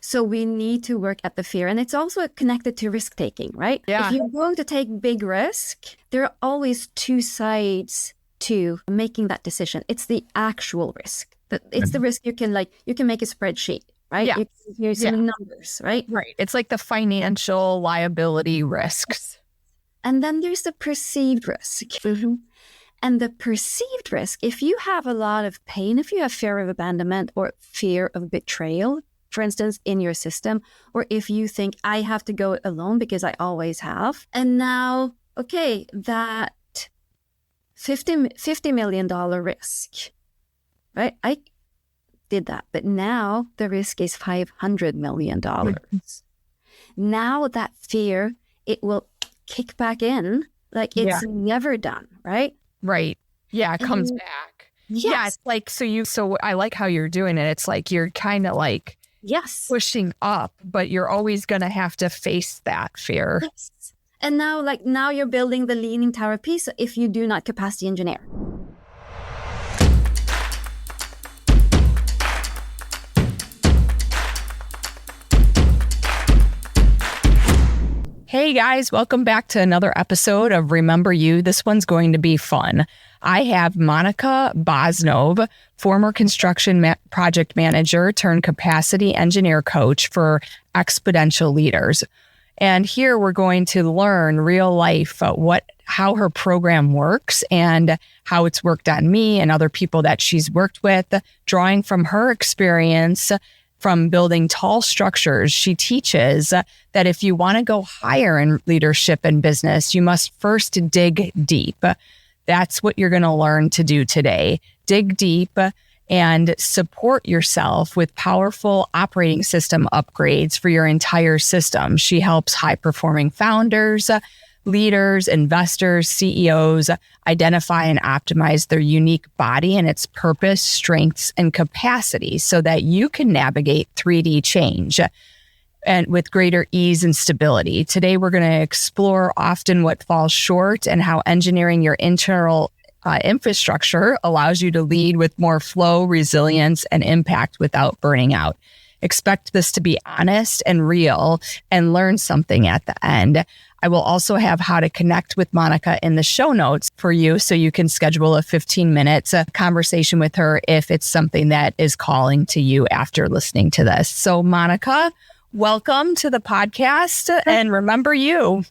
So we need to work at the fear. And it's also connected to risk taking, right? Yeah. If you're going to take big risk, there are always two sides to making that decision. It's the actual risk. It's the risk you can make a spreadsheet, right? Yeah. Here's some numbers, right? Right. It's like the financial liability risks. And then there's the perceived risk. And the perceived risk, if you have a lot of pain, if you have fear of abandonment or fear of betrayal, for instance, in your system, or if you think I have to go it alone because I always have. And now, okay, that $50 million risk, right? I did that, but now the risk is $500 million. Now that fear, it will kick back in like it's never done, right? Right. Yeah, it comes back. Yes. Yeah, it's like, so I like how you're doing it. It's like you're kind of like pushing up, but you're always going to have to face that fear. Yes. And now you're building the Leaning Tower of Pisa if you do not capacity engineer. Hey guys, welcome back to another episode of Remember You. This one's going to be fun. I have Monica Bozinov, former construction project manager turned capacity engineer coach for exponential leaders. And here we're going to learn real life how her program works and how it's worked on me and other people that she's worked with, drawing from her experience from building tall structures. She teaches that if you want to go higher in leadership and business, you must first dig deep. That's what you're going to learn to do today. Dig deep and support yourself with powerful operating system upgrades for your entire system. She helps high-performing founders, leaders, investors, CEOs identify and optimize their unique body and its purpose, strengths, and capacity so that you can navigate 3D change and with greater ease and stability. Today, we're going to explore often what falls short and how engineering your internal infrastructure allows you to lead with more flow, resilience, and impact without burning out. Expect this to be honest and real and learn something at the end. I will also have how to connect with Monica in the show notes for you so you can schedule a 15-minute conversation with her if it's something that is calling to you after listening to this. So Monica, welcome to the podcast and Remember You.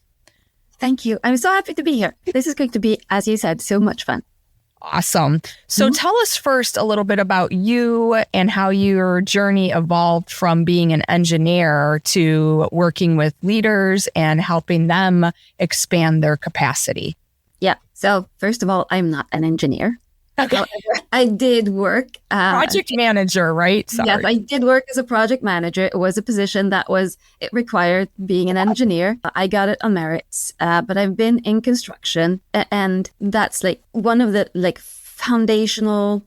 Thank you. I'm so happy to be here. This is going to be, as you said, so much fun. Awesome. So tell us first a little bit about you and how your journey evolved from being an engineer to working with leaders and helping them expand their capacity. Yeah. So first of all, I'm not an engineer. Okay. However, I did work. Project manager, right? Sorry. Yes, I did work as a project manager. It was a position it required being an engineer. I got it on merits, but I've been in construction, and that's like one of the foundational.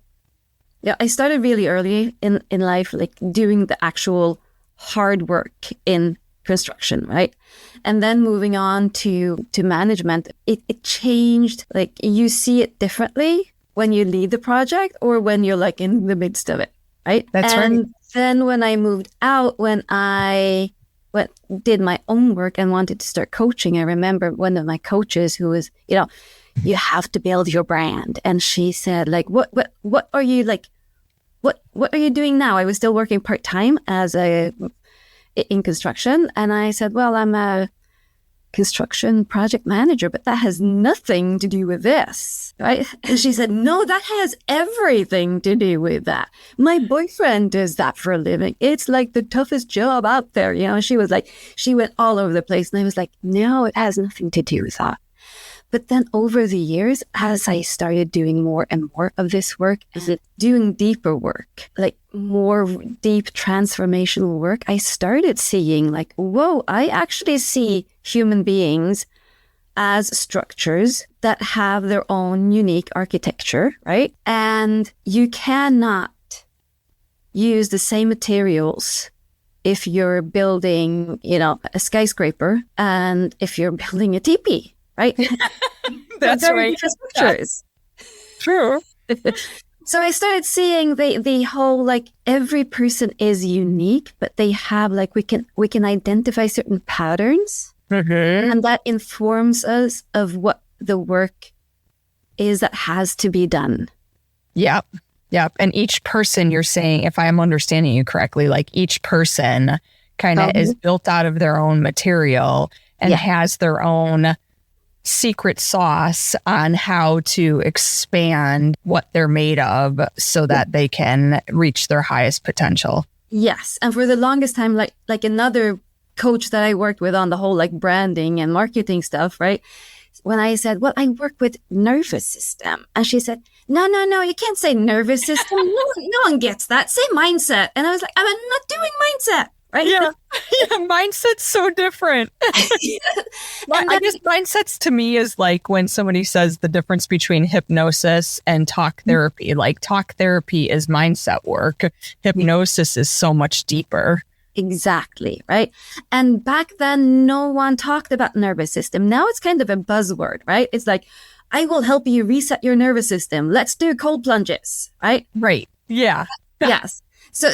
Yeah, I started really early in life, like doing the actual hard work in construction, right? And then moving on to management, it changed. Like you see it differently when you lead the project or when you're in the midst of it, right? That's right. And then when I moved out, when I did my own work and wanted to start coaching, I remember one of my coaches who was, you have to build your brand. And she said, what are you what are you doing now? I was still working part-time in construction. And I said, well, I'm a construction project manager, but that has nothing to do with this, right? And she said, no, that has everything to do with that. My boyfriend does that for a living. It's like the toughest job out there. She went all over the place. And I was like, no, it has nothing to do with that. But then over the years, as I started doing more and more of this work, doing deeper work, like more deep transformational work, I started seeing whoa, I actually see human beings as structures that have their own unique architecture, right? And you cannot use the same materials if you're building, a skyscraper and if you're building a teepee. Right? That's right. Structures. True. So I started seeing the whole, like, every person is unique, but they have, like, we can identify certain patterns, and that informs us of what the work is that has to be done. Yep. And each person, you're saying, if I'm understanding you correctly, like each person kind of is built out of their own material and has their own secret sauce on how to expand what they're made of so that they can reach their highest potential. Yes. And for the longest time, like another coach that I worked with on the whole, like, branding and marketing stuff, right? When I said, well, I work with nervous system. And she said, no, you can't say nervous system. No one gets that. Say mindset. And I was like, I'm not doing mindset. Right? Yeah, mindset's so different. I guess mindsets to me is like when somebody says the difference between hypnosis and talk therapy. Like, talk therapy is mindset work. Hypnosis is so much deeper. Exactly, right? And back then, no one talked about nervous system. Now it's kind of a buzzword, right? It's like, I will help you reset your nervous system. Let's do cold plunges, right? Right. Yeah. Yes. So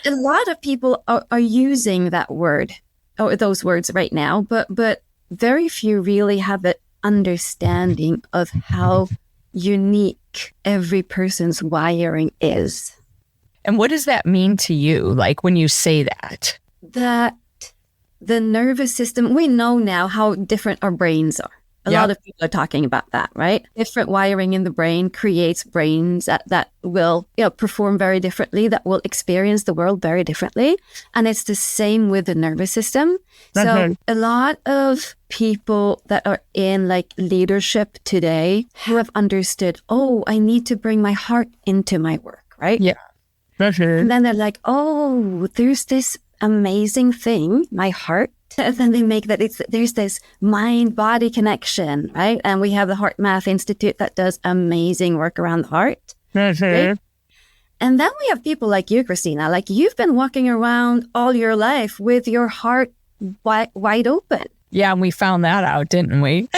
a lot of people are using that word or those words right now, but very few really have an understanding of how unique every person's wiring is. And what does that mean to you, like, when you say that? That the nervous system, we know now how different our brains are. A lot of people are talking about that, right? Different wiring in the brain creates brains that will, perform very differently, that will experience the world very differently. And it's the same with the nervous system. So a lot of people that are in, like, leadership today who have understood, I need to bring my heart into my work, right? Yeah. And then they're like, there's this amazing thing, my heart. And then they make that there's this mind-body connection, right? And we have the Heart Math Institute that does amazing work around the heart. Right? And then we have people like you, Christina, like, you've been walking around all your life with your heart wide open. Yeah, and we found that out, didn't we?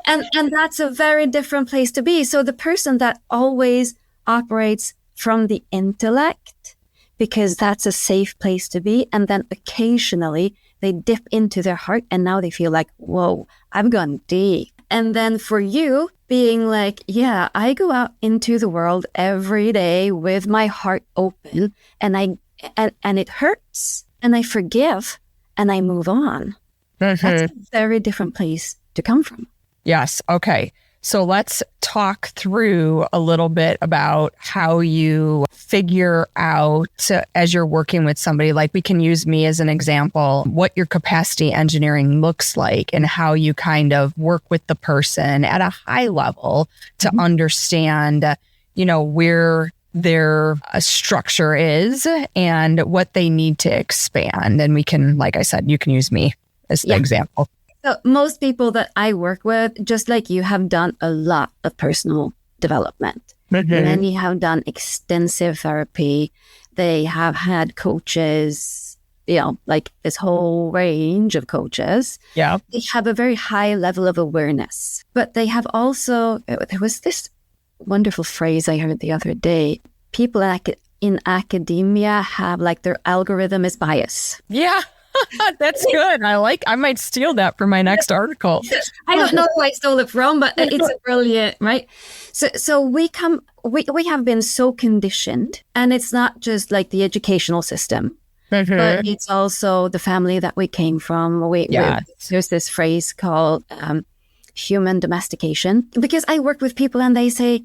And that's a very different place to be. So the person that always operates from the intellect, because that's a safe place to be. And then occasionally they dip into their heart and now they feel like, whoa, I've gone deep. And then for you being like, yeah, I go out into the world every day with my heart open and it hurts and I forgive and I move on. That's a very different place to come from. Yes. Okay. So let's talk through a little bit about how you figure out, as you're working with somebody, like, we can use me as an example, what your capacity engineering looks like and how you kind of work with the person at a high level to understand, where their structure is and what they need to expand. And we can, like I said, you can use me as the example. So most people that I work with, just like you, have done a lot of personal development. Many have done extensive therapy. They have had coaches, like this whole range of coaches. Yeah. They have a very high level of awareness. But they have also, there was this wonderful phrase I heard the other day. People in academia have, like, their algorithm is bias. Yeah. That's good. I might steal that for my next article. I don't know who I stole it from, but it's brilliant, right? So we have been so conditioned, and it's not just like the educational system, but it's also the family that we came from. There's this phrase called human domestication, because I work with people and they say,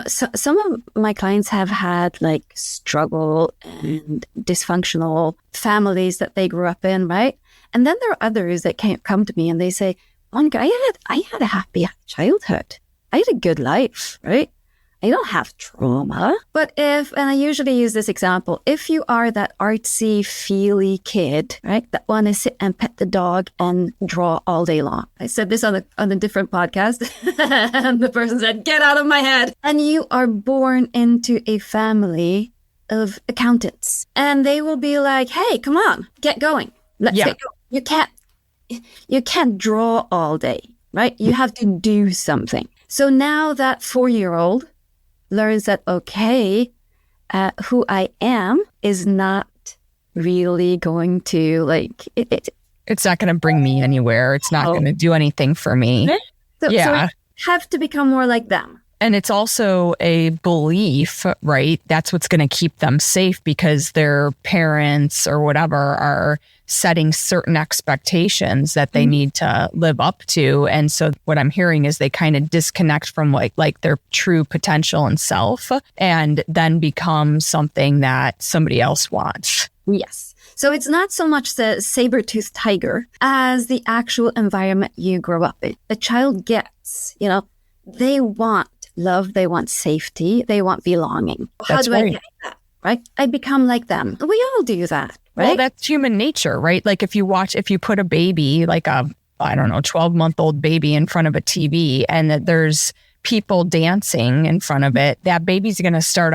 some of my clients have had, like, struggle and dysfunctional families that they grew up in, right? And then there are others that come to me and they say, Monica, I had a happy childhood. I had a good life, right? I don't have trauma. But and I usually use this example, if you are that artsy, feely kid, right, that want to sit and pet the dog and draw all day long. I said this on a different podcast, and the person said, get out of my head. And you are born into a family of accountants, and they will be like, hey, come on, get going. Let's get going. You can't draw all day, right? You have to do something. So now that 4-year-old learns that, okay, who I am is not really going to it's not going to bring me anywhere. It's not going to do anything for me. So I have to become more like them. And it's also a belief, right? That's what's going to keep them safe because their parents or whatever are setting certain expectations that they need to live up to. And so what I'm hearing is they kind of disconnect from like their true potential and self and then become something that somebody else wants. Yes. So it's not so much the saber-toothed tiger as the actual environment you grow up in. A child gets, they want love, they want safety, they want belonging. How do I get that? Right? I become like them. We all do that, right? Well, that's human nature, right? Like if you put a baby, like a, 12-month-old baby in front of a TV and that there's people dancing in front of it, that baby's going to start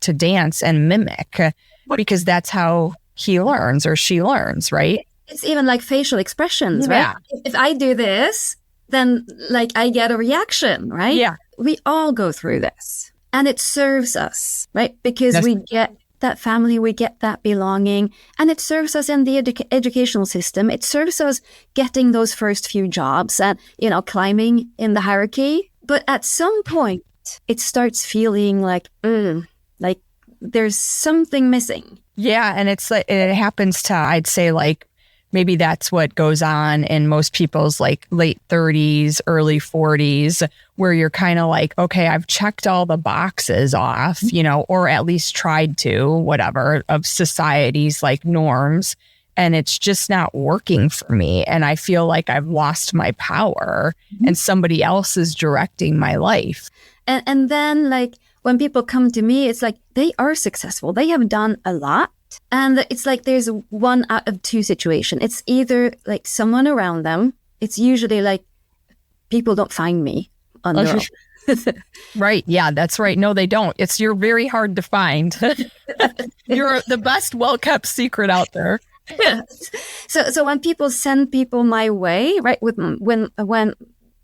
to dance and mimic because that's how he learns or she learns, right? It's even like facial expressions, right? If I do this, then I get a reaction, right? Yeah. We all go through this and it serves us, right? Because we get that family, we get that belonging, and it serves us in the educational system. It serves us getting those first few jobs and, climbing in the hierarchy. But at some point, it starts feeling like there's something missing. Yeah. And it's like, it happens to, I'd say maybe that's what goes on in most people's late 30s, early 40s, where you're kind of like, okay, I've checked all the boxes off, or at least tried to, whatever, of society's norms. And it's just not working for me. And I feel like I've lost my power and somebody else is directing my life. And then when people come to me, it's like they are successful. They have done a lot. And it's like there's one out of two situation. It's either someone around them. It's usually people don't find me on their own. Right. Yeah, that's right. No, they don't. You're very hard to find. You're the best well-kept secret out there. Yeah. So when people send people my way, right, when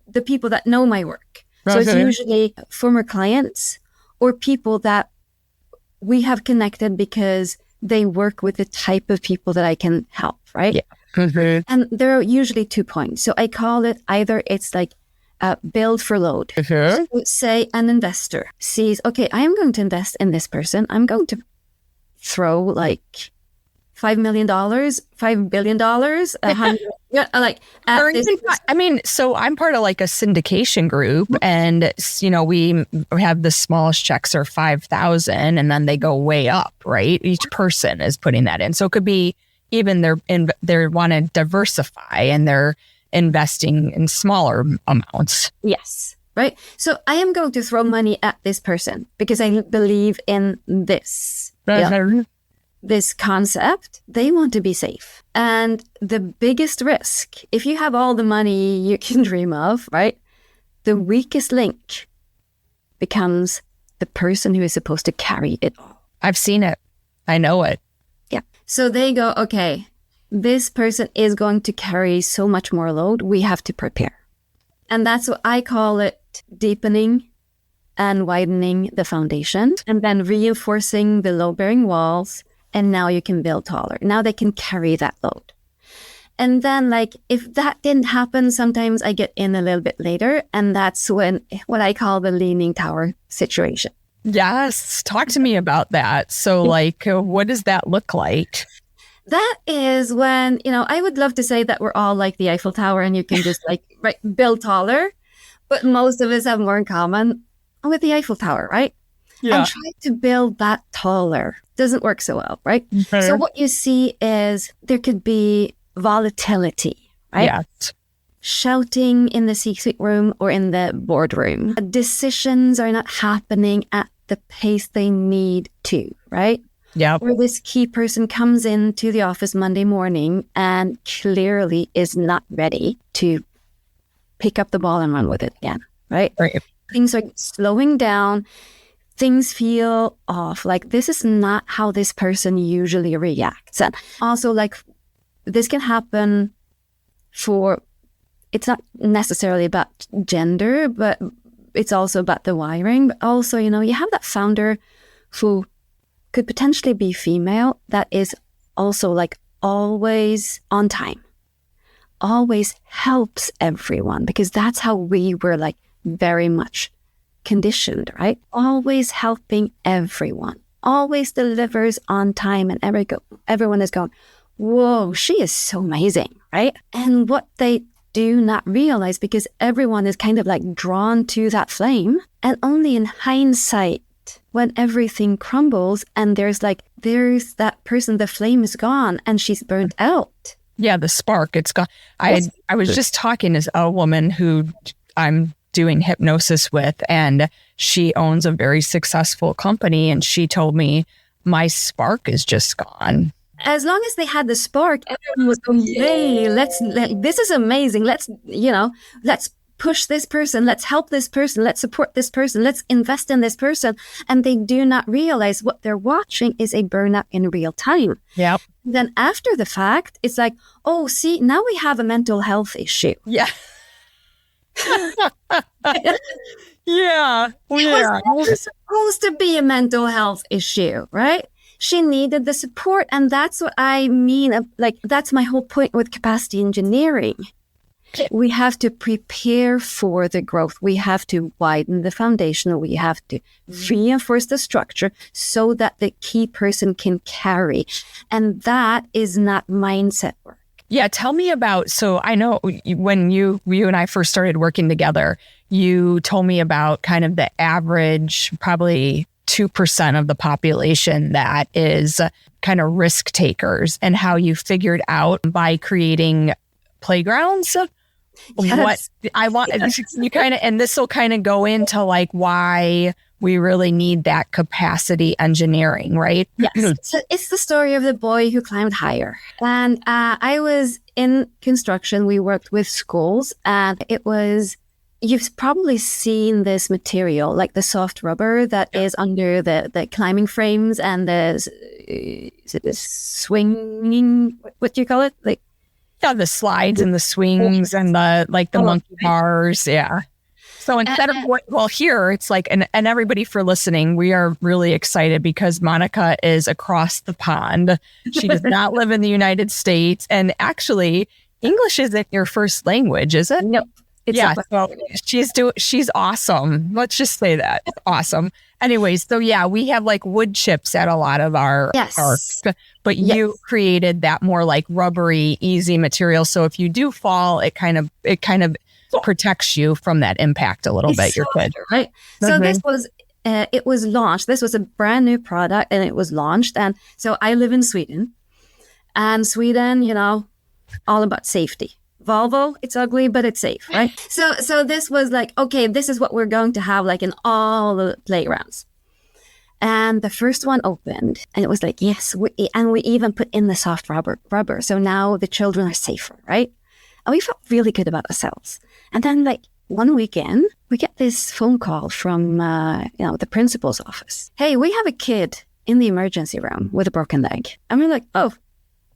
the people that know my work. So it's usually former clients or people that we have connected because they work with the type of people that I can help, right? Yeah. And there are usually 2 points. So I call it either it's build for load. So say an investor sees, okay, I am going to invest in this person. I'm going to throw $5 million, $5 billion, so I'm part of a syndication group and, we have the smallest checks are 5,000 and then they go way up, right? Each person is putting that in. So it could be even they want to diversify and they're investing in smaller amounts. Yes. Right. So I am going to throw money at this person because I believe in this. This concept, they want to be safe. And the biggest risk, if you have all the money you can dream of, right? The weakest link becomes the person who is supposed to carry it all. I've seen it. I know it. Yeah. So they go, okay, this person is going to carry so much more load. We have to prepare. And that's what I call it, deepening and widening the foundation and then reinforcing the load-bearing walls. And now you can build taller. Now they can carry that load. And then if that didn't happen, sometimes I get in a little bit later. And that's when what I call the leaning tower situation. Yes. Talk to me about that. So what does that look like? That is when, I would love to say that we're all like the Eiffel Tower and you can just build taller. But most of us have more in common with the Eiffel Tower, right? Yeah. And try to build that taller. Doesn't work so well, right? Mm-hmm. So what you see is there could be volatility, right? Yes. Shouting in the C-suite room or in the boardroom. Decisions are not happening at the pace they need to, right? Yeah. Or this key person comes into the office Monday morning and clearly is not ready to pick up the ball and run with it again, right? Right. Things are slowing down. Things feel off. This is not how this person usually reacts. And also this can happen it's not necessarily about gender, but it's also about the wiring. But also, you know, you have that founder who could potentially be female that is also like always on time, always helps everyone, because that's how we were like very much conditioned, right? Always helping everyone, always delivers on time, and everyone is going, whoa, she is so amazing, right? And what they do not realize, because everyone is kind of like drawn to that flame, and only in hindsight, when everything crumbles and there's that person, the flame is gone and she's burnt out. Yeah, the spark, it's gone. I was just talking to a woman who I'm doing hypnosis with, and she owns a very successful company, and she told me, my spark is just gone. As long as they had the spark, everyone was going, hey, this is amazing. Let's push this person. Let's help this person. Let's support this person. Let's invest in this person. And they do not realize what they're watching is a burnout in real time. Yep. Then after the fact, it's like, oh, see, now we have a mental health issue. Yeah. Yeah. It was supposed to be a mental health issue, right? She needed the support. And that's what I mean. Like, that's my whole point with capacity engineering. We have to prepare for the growth. We have to widen the foundation. We have to reinforce the structure so that the key person can carry. And that is not mindset work. Yeah, tell me about, so I know when you and I first started working together, you told me about kind of the average, probably 2% of the population that is kind of risk takers, and how you figured out by creating playgrounds. Yes. What I want, you kind of, and this will kind of go into like why we really need that capacity engineering, right? Yes. So it's the story of the boy who climbed higher. And I was in construction. We worked with schools, and you've probably seen this material, like the soft rubber that is under the climbing frames and is it the swinging, what do you call it? Like, yeah, the slides and the swings and the monkey bars. Yeah. So instead of here, it's like, and everybody for listening, we are really excited because Monica is across the pond. She does not live in the United States. And actually, English isn't your first language, is it? No. So she's awesome. Let's just say that. Awesome. Anyways, so yeah, we have like wood chips at a lot of our parks, but you created that more like rubbery, easy material. So if you do fall, it kind of protects you from that impact a little bit. Your kid, right? Mm-hmm. So this was it was launched. This was a brand new product, and it was launched. And so I live in Sweden, and Sweden, you know, all about safety. Volvo, it's ugly, but it's safe, right? So this was like, okay, this is what we're going to have like in all the playgrounds. And the first one opened, and it was like, yes, we even put in the soft rubber. So now the children are safer, right? And we felt really good about ourselves. And then like one weekend, we get this phone call from, the principal's office. Hey, we have a kid in the emergency room with a broken leg. And we're like, oh,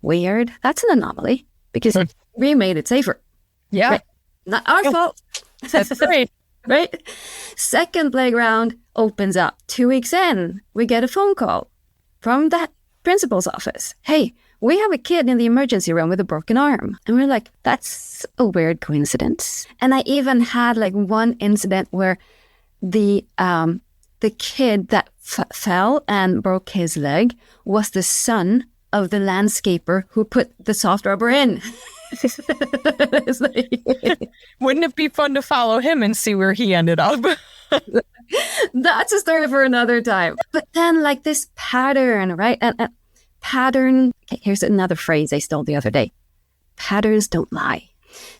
weird. That's an anomaly because we made it safer. Yeah. Right? Not our fault. That's great. Right? Second playground opens up. 2 weeks in, we get a phone call from that principal's office. Hey, we have a kid in the emergency room with a broken arm. And we're like, that's a weird coincidence. And I even had like one incident where the kid that fell and broke his leg was the son of the landscaper who put the soft rubber in. It's like, wouldn't it be fun to follow him and see where he ended up? That's a story for another time. But then like this pattern, right? And pattern, here's another phrase I stole the other day. Patterns don't lie.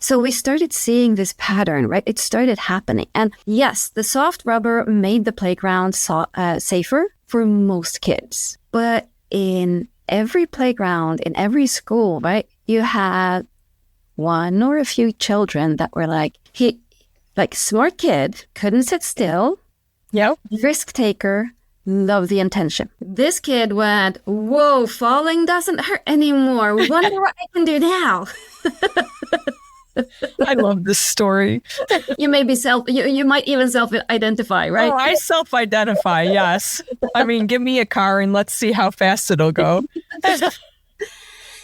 So we started seeing this pattern, right? It started happening. And yes, the soft rubber made the playground safer for most kids. But in every playground, in every school, right, you had one or a few children that were like, smart kid, couldn't sit still. Yep. Risk taker, love the intention. This kid went, whoa, falling doesn't hurt anymore. Wonder what I can do now. I love this story. You may be you might even self-identify, right? Oh, I self-identify, yes. I mean, give me a car and let's see how fast it'll go.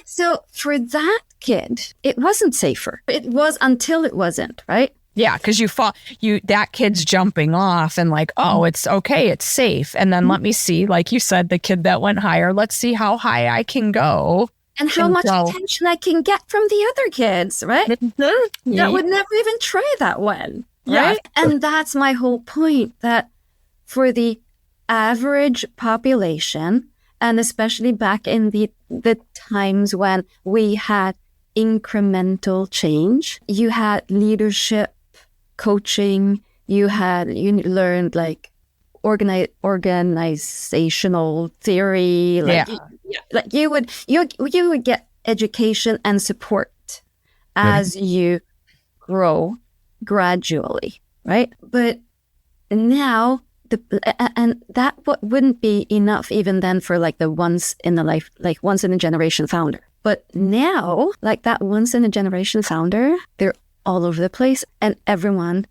So for that kid, it wasn't safer. It was until it wasn't, right? Yeah, because that kid's jumping off and like, oh, it's okay, it's safe. And then let me see, like you said, the kid that went higher, let's see how high I can go. And how much attention I can get from the other kids, right? That would never even try that one, right? Yeah. And that's my whole point, that for the average population, and especially back in the times when we had incremental change, you had leadership, coaching, you learned like organizational theory, like, like you would get education and support as you grow gradually, right? But now that wouldn't be enough even then for like the once in a generation founder. But now, like that once in a generation founder, they're all over the place, and everyone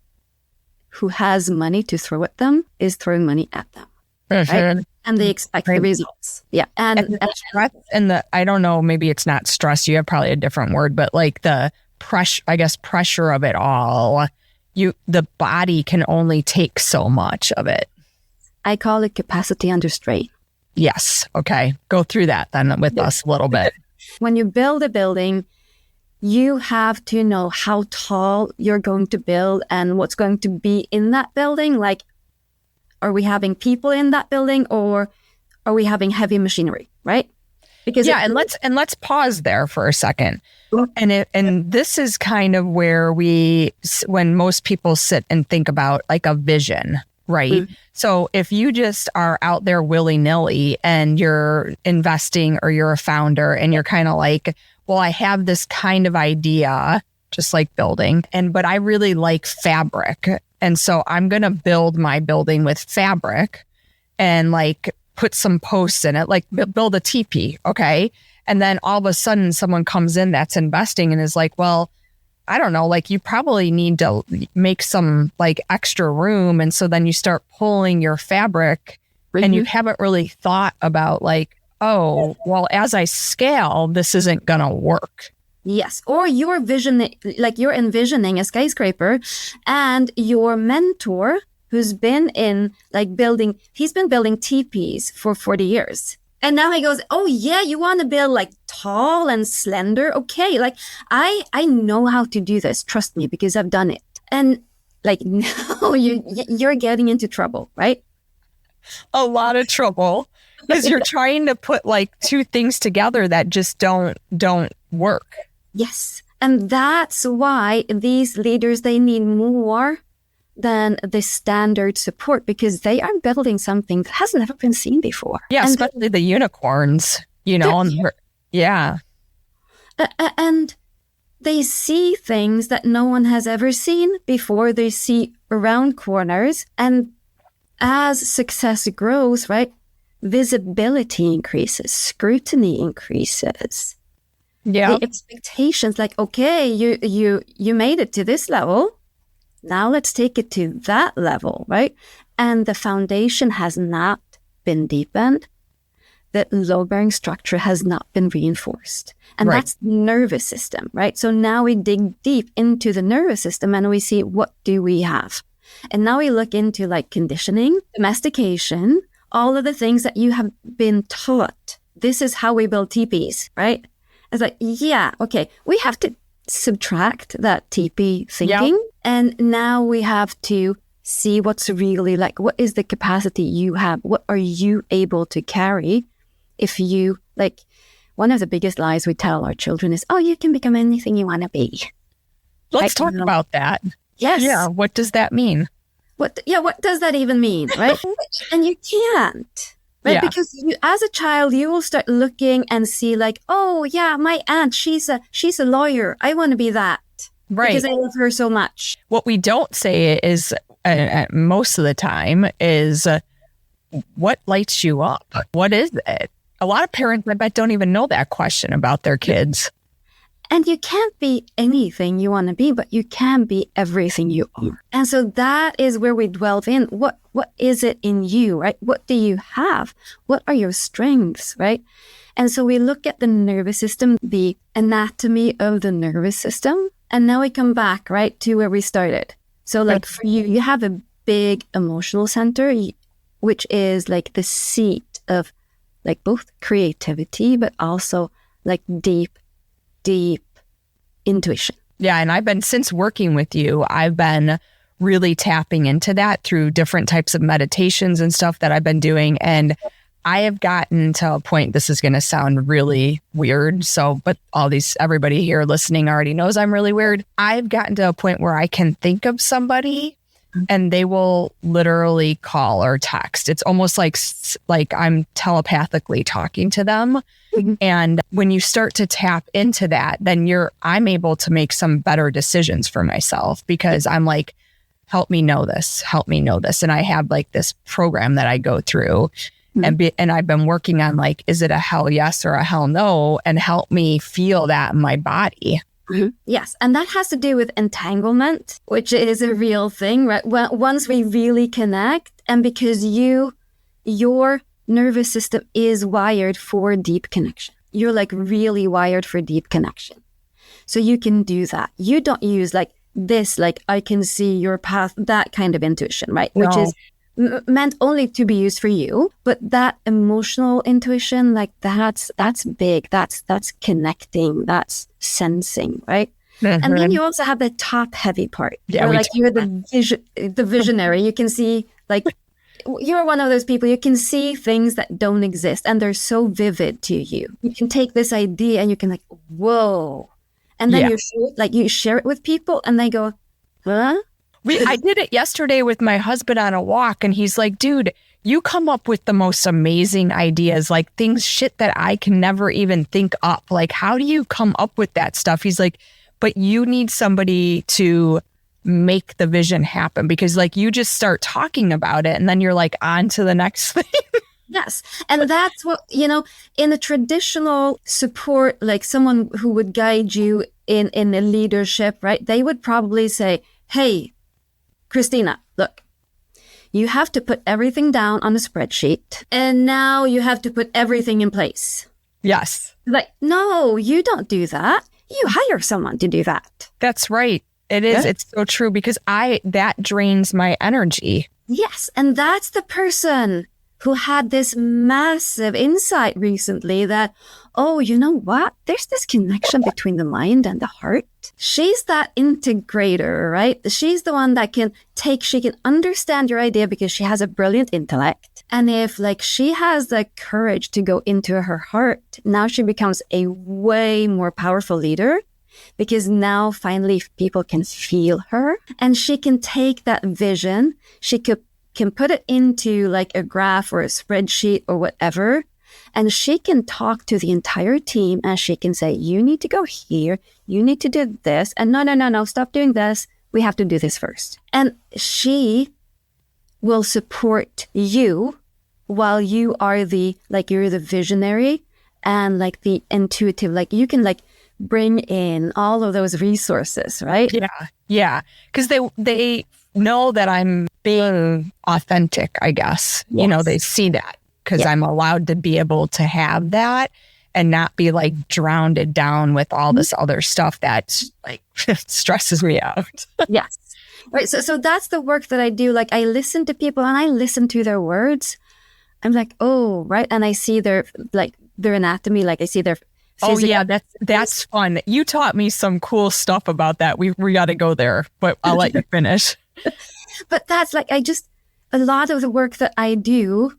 who has money to throw at them is throwing money at them. Right? And they expect the results. Yeah. And the stress and I don't know, maybe it's not stress, you have probably a different word, but like the pressure of it all, the body can only take so much of it. I call it capacity under strain. Yes. Okay. Go through that then with us a little bit. When you build a building, you have to know how tall you're going to build and what's going to be in that building. Like, are we having people in that building or are we having heavy machinery, right? Because and let's pause there for a second. And this is kind of where when most people sit and think about like a vision, right? Mm-hmm. So if you just are out there willy-nilly and you're investing or you're a founder and you're kind of like, well, I have this kind of idea, just like building, but I really like fabric. And so I'm going to build my building with fabric and like put some posts in it, like build a teepee. Okay. And then all of a sudden someone comes in that's investing and is like, well, I don't know, like you probably need to make some like extra room. And so then you start pulling your fabric and you haven't really thought about like, oh, well, as I scale, this isn't going to work. Yes. Or you're envisioning a skyscraper and your mentor who's been he's been building teepees for 40 years. And now he goes, oh yeah, you want to build like tall and slender? Okay. Like I know how to do this. Trust me, because I've done it. And like, no, you're getting into trouble, right? A lot of trouble. Because you're trying to put like two things together that just don't work. Yes. And that's why these leaders, they need more than the standard support because they are building something that has never been seen before. Yeah, and especially the unicorns, yeah. And they see things that no one has ever seen before. They see around corners. And as success grows, right, visibility increases, scrutiny increases. Yeah. The expectations, like, okay, you made it to this level. Now let's take it to that level, right? And the foundation has not been deepened. The load-bearing structure has not been reinforced. And that's the nervous system, right? So now we dig deep into the nervous system and we see, what do we have? And now we look into like conditioning, domestication, all of the things that you have been taught. This is how we build teepees, right? It's like, yeah, okay, we have to subtract that teepee thinking. Yep. And now we have to see what's really like, what is the capacity you have? What are you able to carry? If you, like, one of the biggest lies we tell our children is, oh, you can become anything you want to be. Let's talk about that. Yes. Yeah. What does that mean? What does that even mean, right? And you can't, right? Yeah. Because you, as a child, you will start looking and see like, oh yeah, my aunt, she's a lawyer. I want to be that. Right. Because I love her so much. What we don't say is, most of the time, is what lights you up? What is it? A lot of parents, I bet, don't even know that question about their kids. And you can't be anything you want to be, but you can be everything you are. And so that is where we delve in. What is it in you, right? What do you have? What are your strengths, right? And so we look at the nervous system, the anatomy of the nervous system. And now we come back, right, to where we started. So like for you, you have a big emotional center, which is like the seat of like both creativity, but also like deep intuition. Yeah. And since working with you, I've been really tapping into that through different types of meditations and stuff that I've been doing. And I have gotten to a point, this is going to sound really weird. But everybody here listening already knows I'm really weird. I've gotten to a point where I can think of somebody and they will literally call or text. It's almost like I'm telepathically talking to them. Mm-hmm. And when you start to tap into that, then I'm able to make some better decisions for myself, because I'm like, help me know this. And I have like this program that I go through. Mm-hmm. And I've been working on like, is it a hell yes or a hell no? And help me feel that in my body. Mm-hmm. Yes. And that has to do with entanglement, which is a real thing, right? Once we really connect, and because your nervous system is wired for deep connection. You're like really wired for deep connection. So you can do that. You don't use like this, like I can see your path, that kind of intuition, right? No. Which is meant only to be used for you. But that emotional intuition, like that's big. That's connecting. That's sensing, right? Mm-hmm. And then you also have the top heavy part. Yeah, where like you're the visionary. You can see like you're one of those people. You can see things that don't exist, and they're so vivid to you. You can take this idea and you can like, whoa, and then you share it with people, and they go, huh? I did it yesterday with my husband on a walk, and he's like, dude, you come up with the most amazing ideas, like shit that I can never even think up. Like, how do you come up with that stuff? He's like, but you need somebody to make the vision happen, because like you just start talking about it and then you're like on to the next thing. Yes. And that's what, in a traditional support, like someone who would guide you in a leadership, right? They would probably say, hey, Christina, look, you have to put everything down on a spreadsheet, and now you have to put everything in place. Yes. Like, no, you don't do that. You hire someone to do that. That's right. It is. Yeah. It's so true, because that drains my energy. Yes. And that's the person who had this massive insight recently that, oh, you know what? There's this connection between the mind and the heart. She's that integrator, right? She's the one that she can understand your idea because she has a brilliant intellect. And if like she has the courage to go into her heart, now she becomes a way more powerful leader, because now finally people can feel her, and she can take that vision. She can put it into like a graph or a spreadsheet or whatever. And she can talk to the entire team, and she can say, you need to go here. You need to do this. And no, stop doing this. We have to do this first. And she will support you while you are you're the visionary and like the intuitive, like you can like bring in all of those resources, right? Yeah. Because they know that I'm being authentic, I guess. Yes. They see that. Because I'm allowed to be able to have that and not be like drowned down with all this other stuff that like stresses me out. Yes. Right. So that's the work that I do. Like I listen to people and I listen to their words. I'm like, oh, right. And I see their anatomy. Like I see their physical. Oh yeah, that's fun. You taught me some cool stuff about that. We got to go there, but I'll let you finish. But that's like, a lot of the work that I do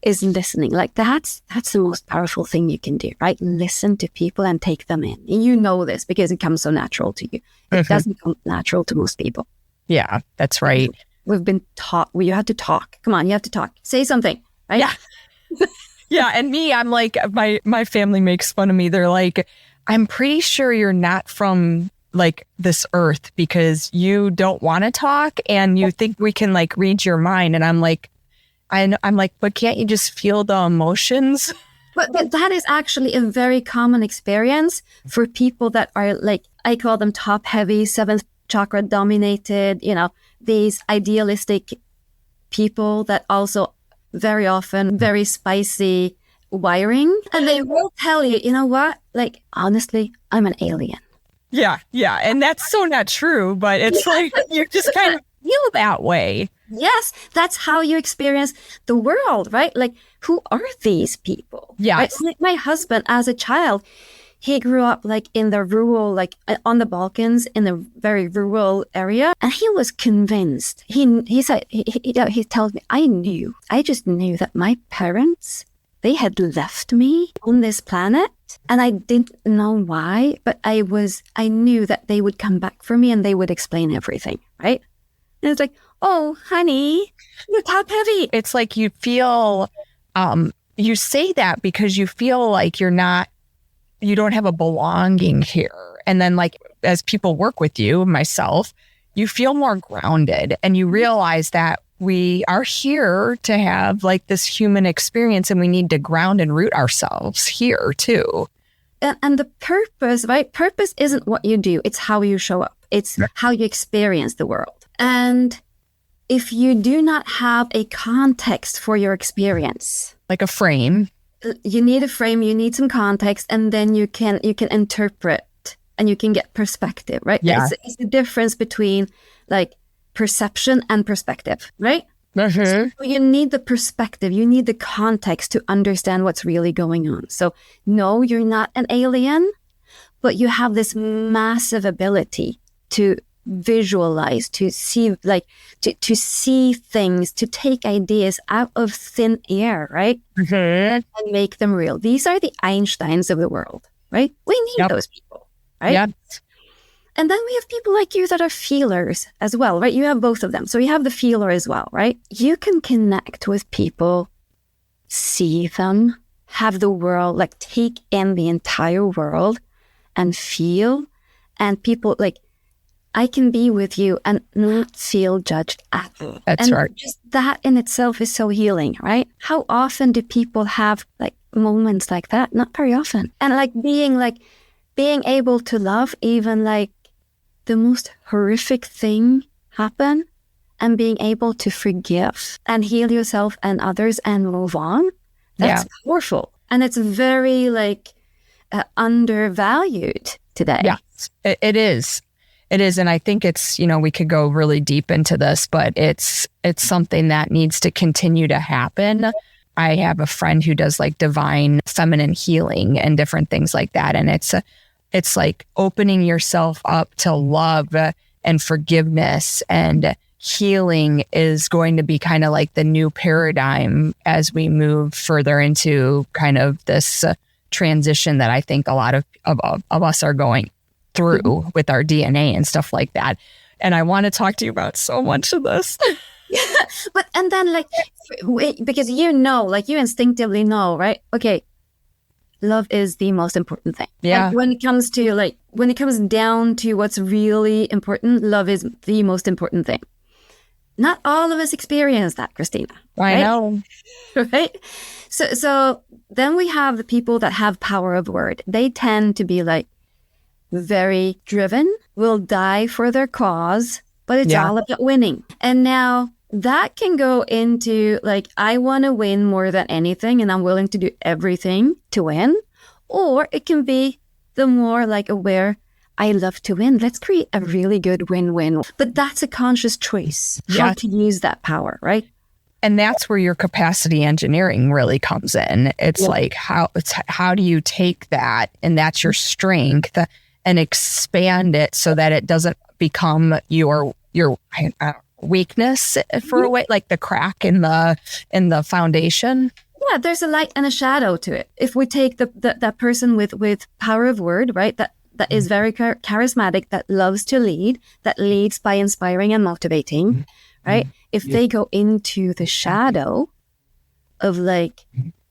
is listening. Like that's the most powerful thing you can do, right? Listen to people and take them in. You know this because it comes so natural to you. It doesn't come natural to most people. Yeah, that's right. We've been taught, you have to talk. Come on, you have to talk. Say something, right? Yeah. Yeah, and me, I'm like, my family makes fun of me. They're like, I'm pretty sure you're not from like this earth because you don't want to talk and you think we can like read your mind. And I'm like, but can't you just feel the emotions? But that is actually a very common experience for people that are like, I call them top heavy, seventh chakra dominated, these idealistic people that also very often very spicy wiring. And they will tell you, you know what? Like, honestly, I'm an alien. Yeah. And that's so not true, but it's like you just kind of feel that way. Yes, that's how you experience the world, right? Like, who are these people? Yes. Right? Like my husband, as a child, he grew up like in the rural, like on the Balkans, in a very rural area, and he was convinced. He said he tells me, I just knew that my parents, they had left me on this planet, and I didn't know why, but I knew that they would come back for me and they would explain everything, right? And it's like, oh, honey, you're top heavy. It's like you feel, you say that because you feel like you don't have a belonging here. And then like, as people work with you, myself, you feel more grounded and you realize that we are here to have like this human experience and we need to ground and root ourselves here too. And the purpose, right? Purpose isn't what you do. It's how you show up. It's how you experience the world. And if you do not have a context for your experience, like a frame, you need a frame, you need some context, and then you can interpret and you can get perspective, right? Yeah. It's the difference between like perception and perspective, right? Mm-hmm. So you need the perspective, you need the context to understand what's really going on. So no, you're not an alien, but you have this massive ability to visualize, to see, like to see things, to take ideas out of thin air, right? Mm-hmm. And make them real. These are the Einsteins of the world, right? We need those people, right? Yep. And then we have people like you that are feelers as well, right? You have both of them. So you have the feeler as well, right? You can connect with people, see them, have the world, like take in the entire world and feel. And people like, I can be with you and not feel judged at all. That's right. Just that in itself is so healing, right? How often do people have like moments like that? Not very often. And like being able to love even like the most horrific thing happen and being able to forgive and heal yourself and others and move on. That's powerful. And it's very like undervalued today. Yes, it is. It is. And I think it's, we could go really deep into this, but it's something that needs to continue to happen. I have a friend who does like divine feminine healing and different things like that. And it's like opening yourself up to love and forgiveness, and healing is going to be kind of like the new paradigm as we move further into kind of this transition that I think a lot of us are going through with our DNA and stuff like that. And I want to talk to you about so much of this. But, and then like, because you instinctively know, right? Okay, love is the most important thing. Yeah. Like when it comes down to what's really important, love is the most important thing. Not all of us experience that, Christina. I know. Right? So then we have the people that have power of word. They tend to be like, very driven, will die for their cause, but it's all about winning. And now that can go into like, I want to win more than anything and I'm willing to do everything to win. Or it can be the more like aware, I love to win. Let's create a really good win-win. But that's a conscious choice, how to use that power, right? And that's where your capacity engineering really comes in. It's like, how do you take that, and that's your strength, and expand it so that it doesn't become your weakness for a way, like the crack in the foundation. Yeah, there's a light and a shadow to it. If we take that person with power of word, right, that is very charismatic, that loves to lead, that leads by inspiring and motivating, right? If they go into the shadow of like,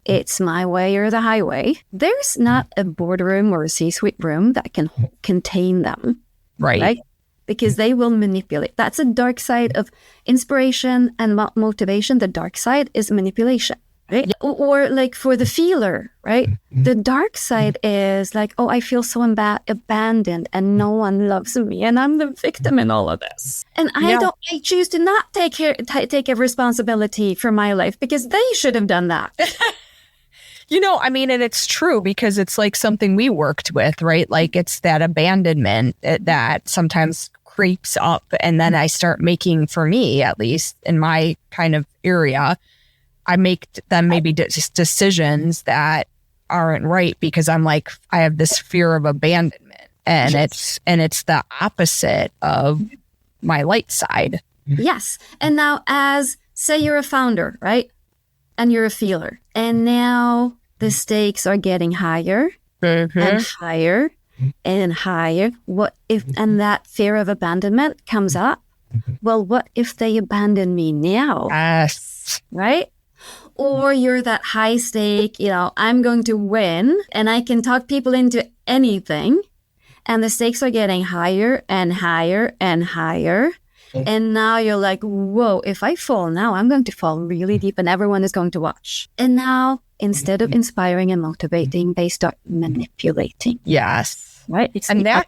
it's my way or the highway, there's not a boardroom or a C-suite room that can contain them. Right? Because they will manipulate. That's a dark side of inspiration and motivation. The dark side is manipulation. right? Or like for the feeler, right? The dark side is like, oh, I feel so abandoned and no one loves me and I'm the victim in all of this. And I choose to not take a responsibility for my life because they should have done that. And it's true because it's like something we worked with, right? Like it's that abandonment that sometimes creeps up. And then I start making, for me, at least in my kind of area, I make then maybe decisions that aren't right because I'm like, I have this fear of abandonment and it's the opposite of my light side. Yes. And now say you're a founder, right? And you're a feeler. And now the stakes are getting higher and higher and higher. What if, and that fear of abandonment comes up? Well, what if they abandon me now? Yes. Right? Or you're that high stake, I'm going to win and I can talk people into anything. And the stakes are getting higher and higher and higher. And now you're like, whoa, if I fall now, I'm going to fall really deep and everyone is going to watch. And now, instead of inspiring and motivating, they start manipulating. Yes. Right? And that,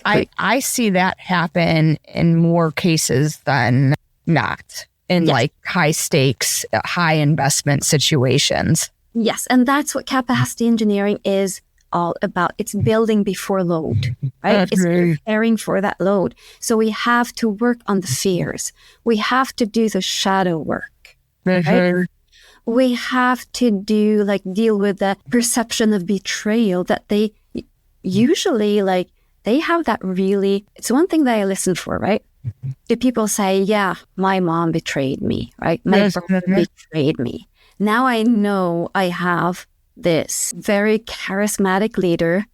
I see that happen in more cases than not in like high stakes, high investment situations. Yes. And that's what capacity engineering is all about. It's building before load, right? It's preparing for that load. So we have to work on the fears. We have to do the shadow work, right? We have to deal with the perception of betrayal that they usually they have that really, it's one thing that I listen for, right? The people say, yeah, my mom betrayed me, right? My brother betrayed me. Now I know I have this very charismatic leader,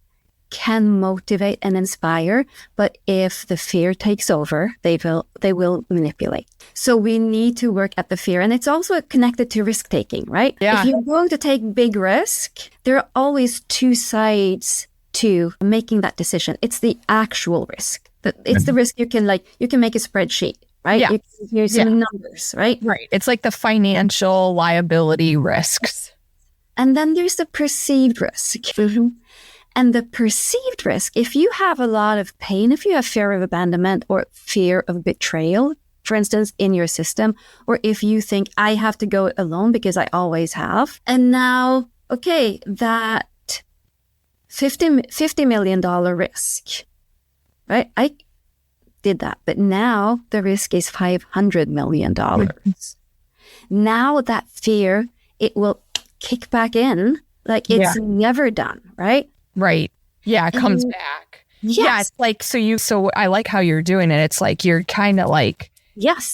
can motivate and inspire, but if the fear takes over, they will manipulate. So we need to work at the fear. And it's also connected to risk taking, right? Yeah. If you're going to take big risk, there are always two sides to making that decision. It's the actual risk. It's the risk you can make a spreadsheet, right? Yeah. You're using numbers, right? Right. It's like the financial liability risks. And then there's the perceived risk. And the perceived risk, if you have a lot of pain, if you have fear of abandonment or fear of betrayal, for instance, in your system, or if you think I have to go it alone because I always have, and now, okay, that $50 million risk, right? I did that, but now the risk is $500 million. Now that fear, it will kick back in like it's never done, right? Right. Yeah, it comes back. Yes. Yeah, it's like, so I like how you're doing it. It's like you're kind of like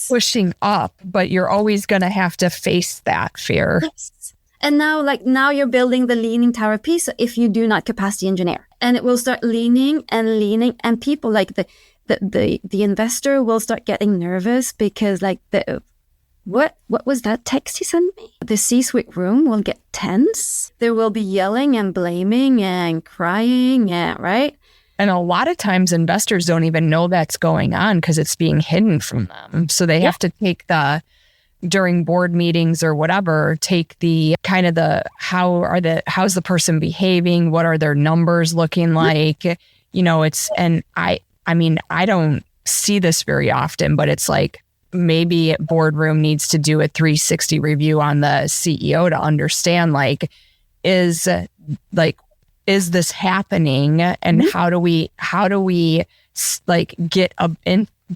pushing up, but you're always going to have to face that fear. Yes. And now you're building the leaning tower piece if you do not capacity engineer. And it will start leaning, and people like the investor will start getting nervous because what was that text he sent me? The C-suite room will get tense. There will be yelling and blaming and crying, right? And a lot of times investors don't even know that's going on because it's being hidden from them. So they have to take during board meetings or whatever, take the kind of how's the person behaving? What are their numbers looking like? I don't see this very often, but it's like, maybe boardroom needs to do a 360 review on the CEO to understand is this happening and how do we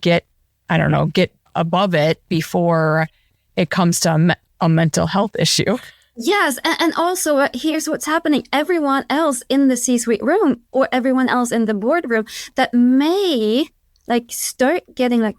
get above it before it comes to a mental health issue. Yes. And also here's what's happening. Everyone else in the C-suite room or everyone else in the boardroom that may start getting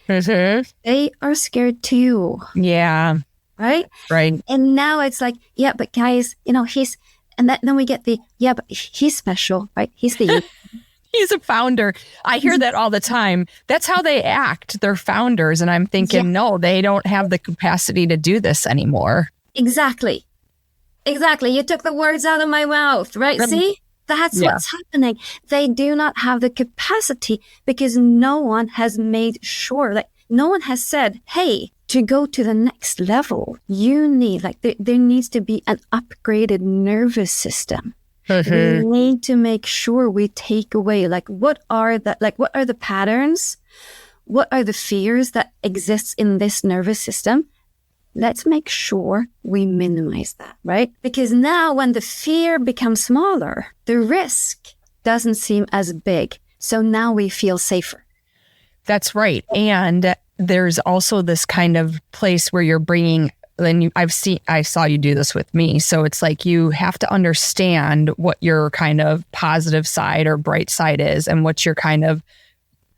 they are scared too. Yeah. Right? Right. And now it's like, yeah, but guys, then we get but he's special, right? He's he's a founder. I hear that all the time. That's how they act. They're founders. And I'm thinking, no, they don't have the capacity to do this anymore. Exactly. You took the words out of my mouth, right? See? That's what's happening. They do not have the capacity because no one has made sure, no one has said, hey, to go to the next level, you need, like, there needs to be an upgraded nervous system. We need to make sure we take away, like, what are the patterns? What are the fears that exist in this nervous system? Let's make sure we minimize that, right? Because now when the fear becomes smaller, the risk doesn't seem as big. So now we feel safer. That's right. And there's also this kind of place where you're bringing, I saw you do this with me. So it's like you have to understand what your kind of positive side or bright side is and what your kind of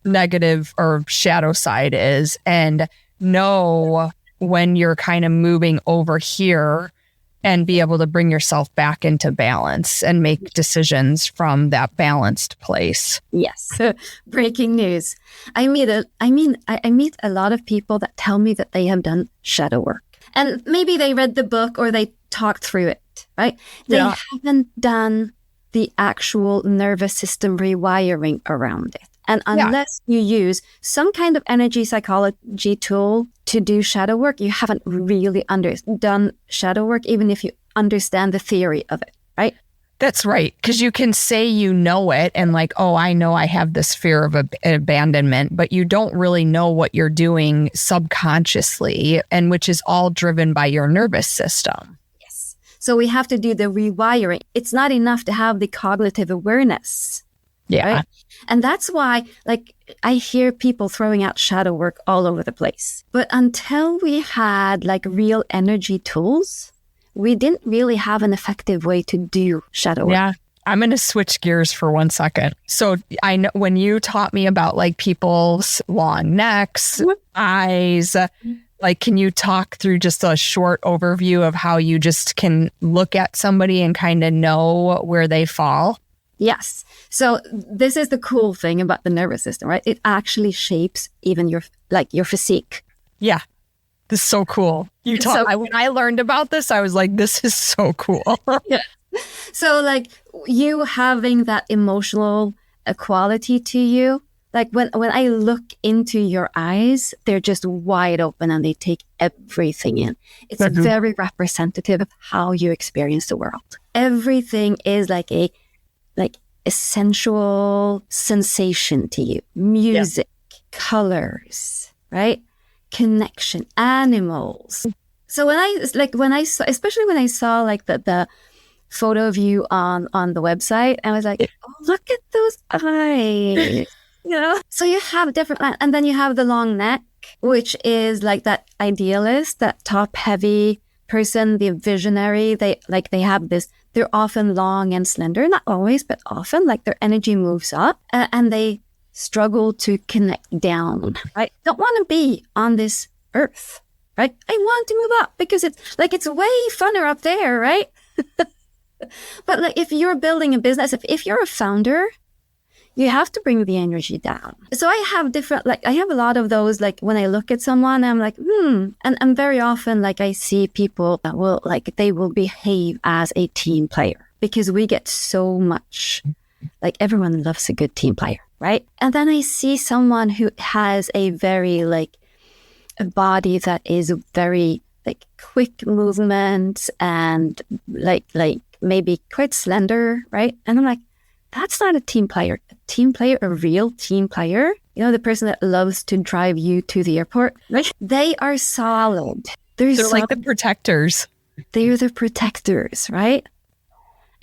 negative or shadow side is, and know when you're kind of moving over here and be able to bring yourself back into balance and make decisions from that balanced place. Yes. Breaking news. I meet a lot of people that tell me that they have done shadow work. And maybe they read the book or they talked through it, right? They haven't done the actual nervous system rewiring around it. And unless you use some kind of energy psychology tool to do shadow work, you haven't really done shadow work, even if you understand the theory of it, right? That's right. Because you can say you know it and like, oh, I know I have this fear of abandonment, but you don't really know what you're doing subconsciously, and which is all driven by your nervous system. Yes. So we have to do the rewiring. It's not enough to have the cognitive awareness. Yeah. Right? And that's why, like, I hear people throwing out shadow work all over the place. But until we had like real energy tools, we didn't really have an effective way to do shadow work. Yeah. I'm going to switch gears for 1 second. So I know when you taught me about like people's long necks, eyes, like, can you talk through just a short overview of how you just can look at somebody and kind of know where they fall? Yes. So this is the cool thing about the nervous system, right? It actually shapes even your physique. Yeah. This is so cool. When I learned about this, I was like, this is so cool. Yeah. So like you having that emotional quality to you, like when I look into your eyes, they're just wide open and they take everything in. It's very representative of how you experience the world. Everything is like a sensual sensation to you. Music, colors, right? Connection, animals. So when I saw, especially when I saw like the photo of you on the website, I was like, oh, look at those eyes. So you have different, and then you have the long neck, which is like that idealist, that top heavy person, the visionary. They have this. They're often long and slender, not always, but often. Like their energy moves up, and they struggle to connect down. Right? Don't want to be on this earth. Right? I want to move up because it's way funner up there, right? But like if you're building a business, if you're a founder, you have to bring the energy down. So I have a lot of those, like when I look at someone, I'm like, and very often, like I see people that they will behave as a team player because we get so much, like everyone loves a good team player, right? And then I see someone who has a very a body that is very quick movements and maybe quite slender, right? And I'm like, that's not a team player. A real team player, the person that loves to drive you to the airport, right? They are solid. They're like the protectors. They're the protectors, right?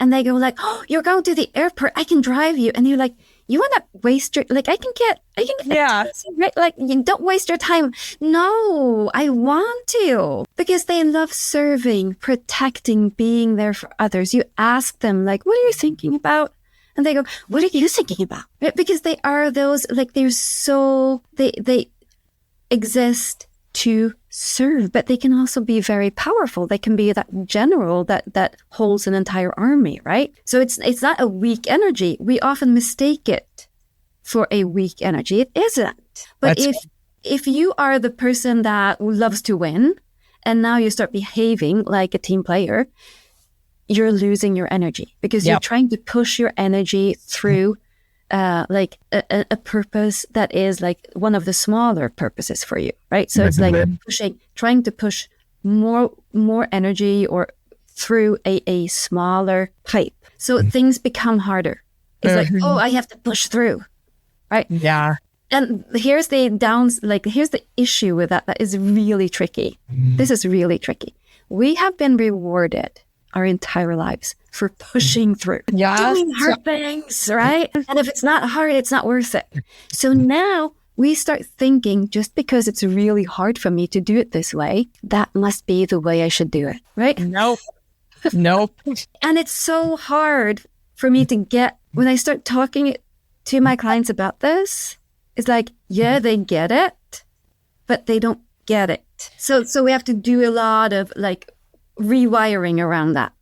And they go like, oh, you're going to the airport. I can drive you. And you're like, you want to waste your, I can get, yeah, right? Like, you don't waste your time. No, I want to, because they love serving, protecting, being there for others. You ask them, like, what are you thinking about? And they go, what are you thinking about? Right? Because they are those, they exist to serve, but they can also be very powerful. They can be that general that holds an entire army, right? So it's not a weak energy. We often mistake it for a weak energy. It isn't. But if you are the person that loves to win, and now you start behaving like a team player, you're losing your energy because you're trying to push your energy through like a purpose that is like one of the smaller purposes for you, right? So it's like trying to push more energy or through a smaller pipe. So things become harder. It's like, oh, I have to push through, right? Yeah. And here's the here's the issue with that is really tricky. This is really tricky. We have been rewarded our entire lives for pushing through, doing hard things, right? And if it's not hard, it's not worth it. So now we start thinking, just because it's really hard for me to do it this way, that must be the way I should do it, right? Nope. And it's so hard for me to get, when I start talking to my clients about this, it's like, yeah, they get it, but they don't get it. So we have to do a lot of like rewiring around that.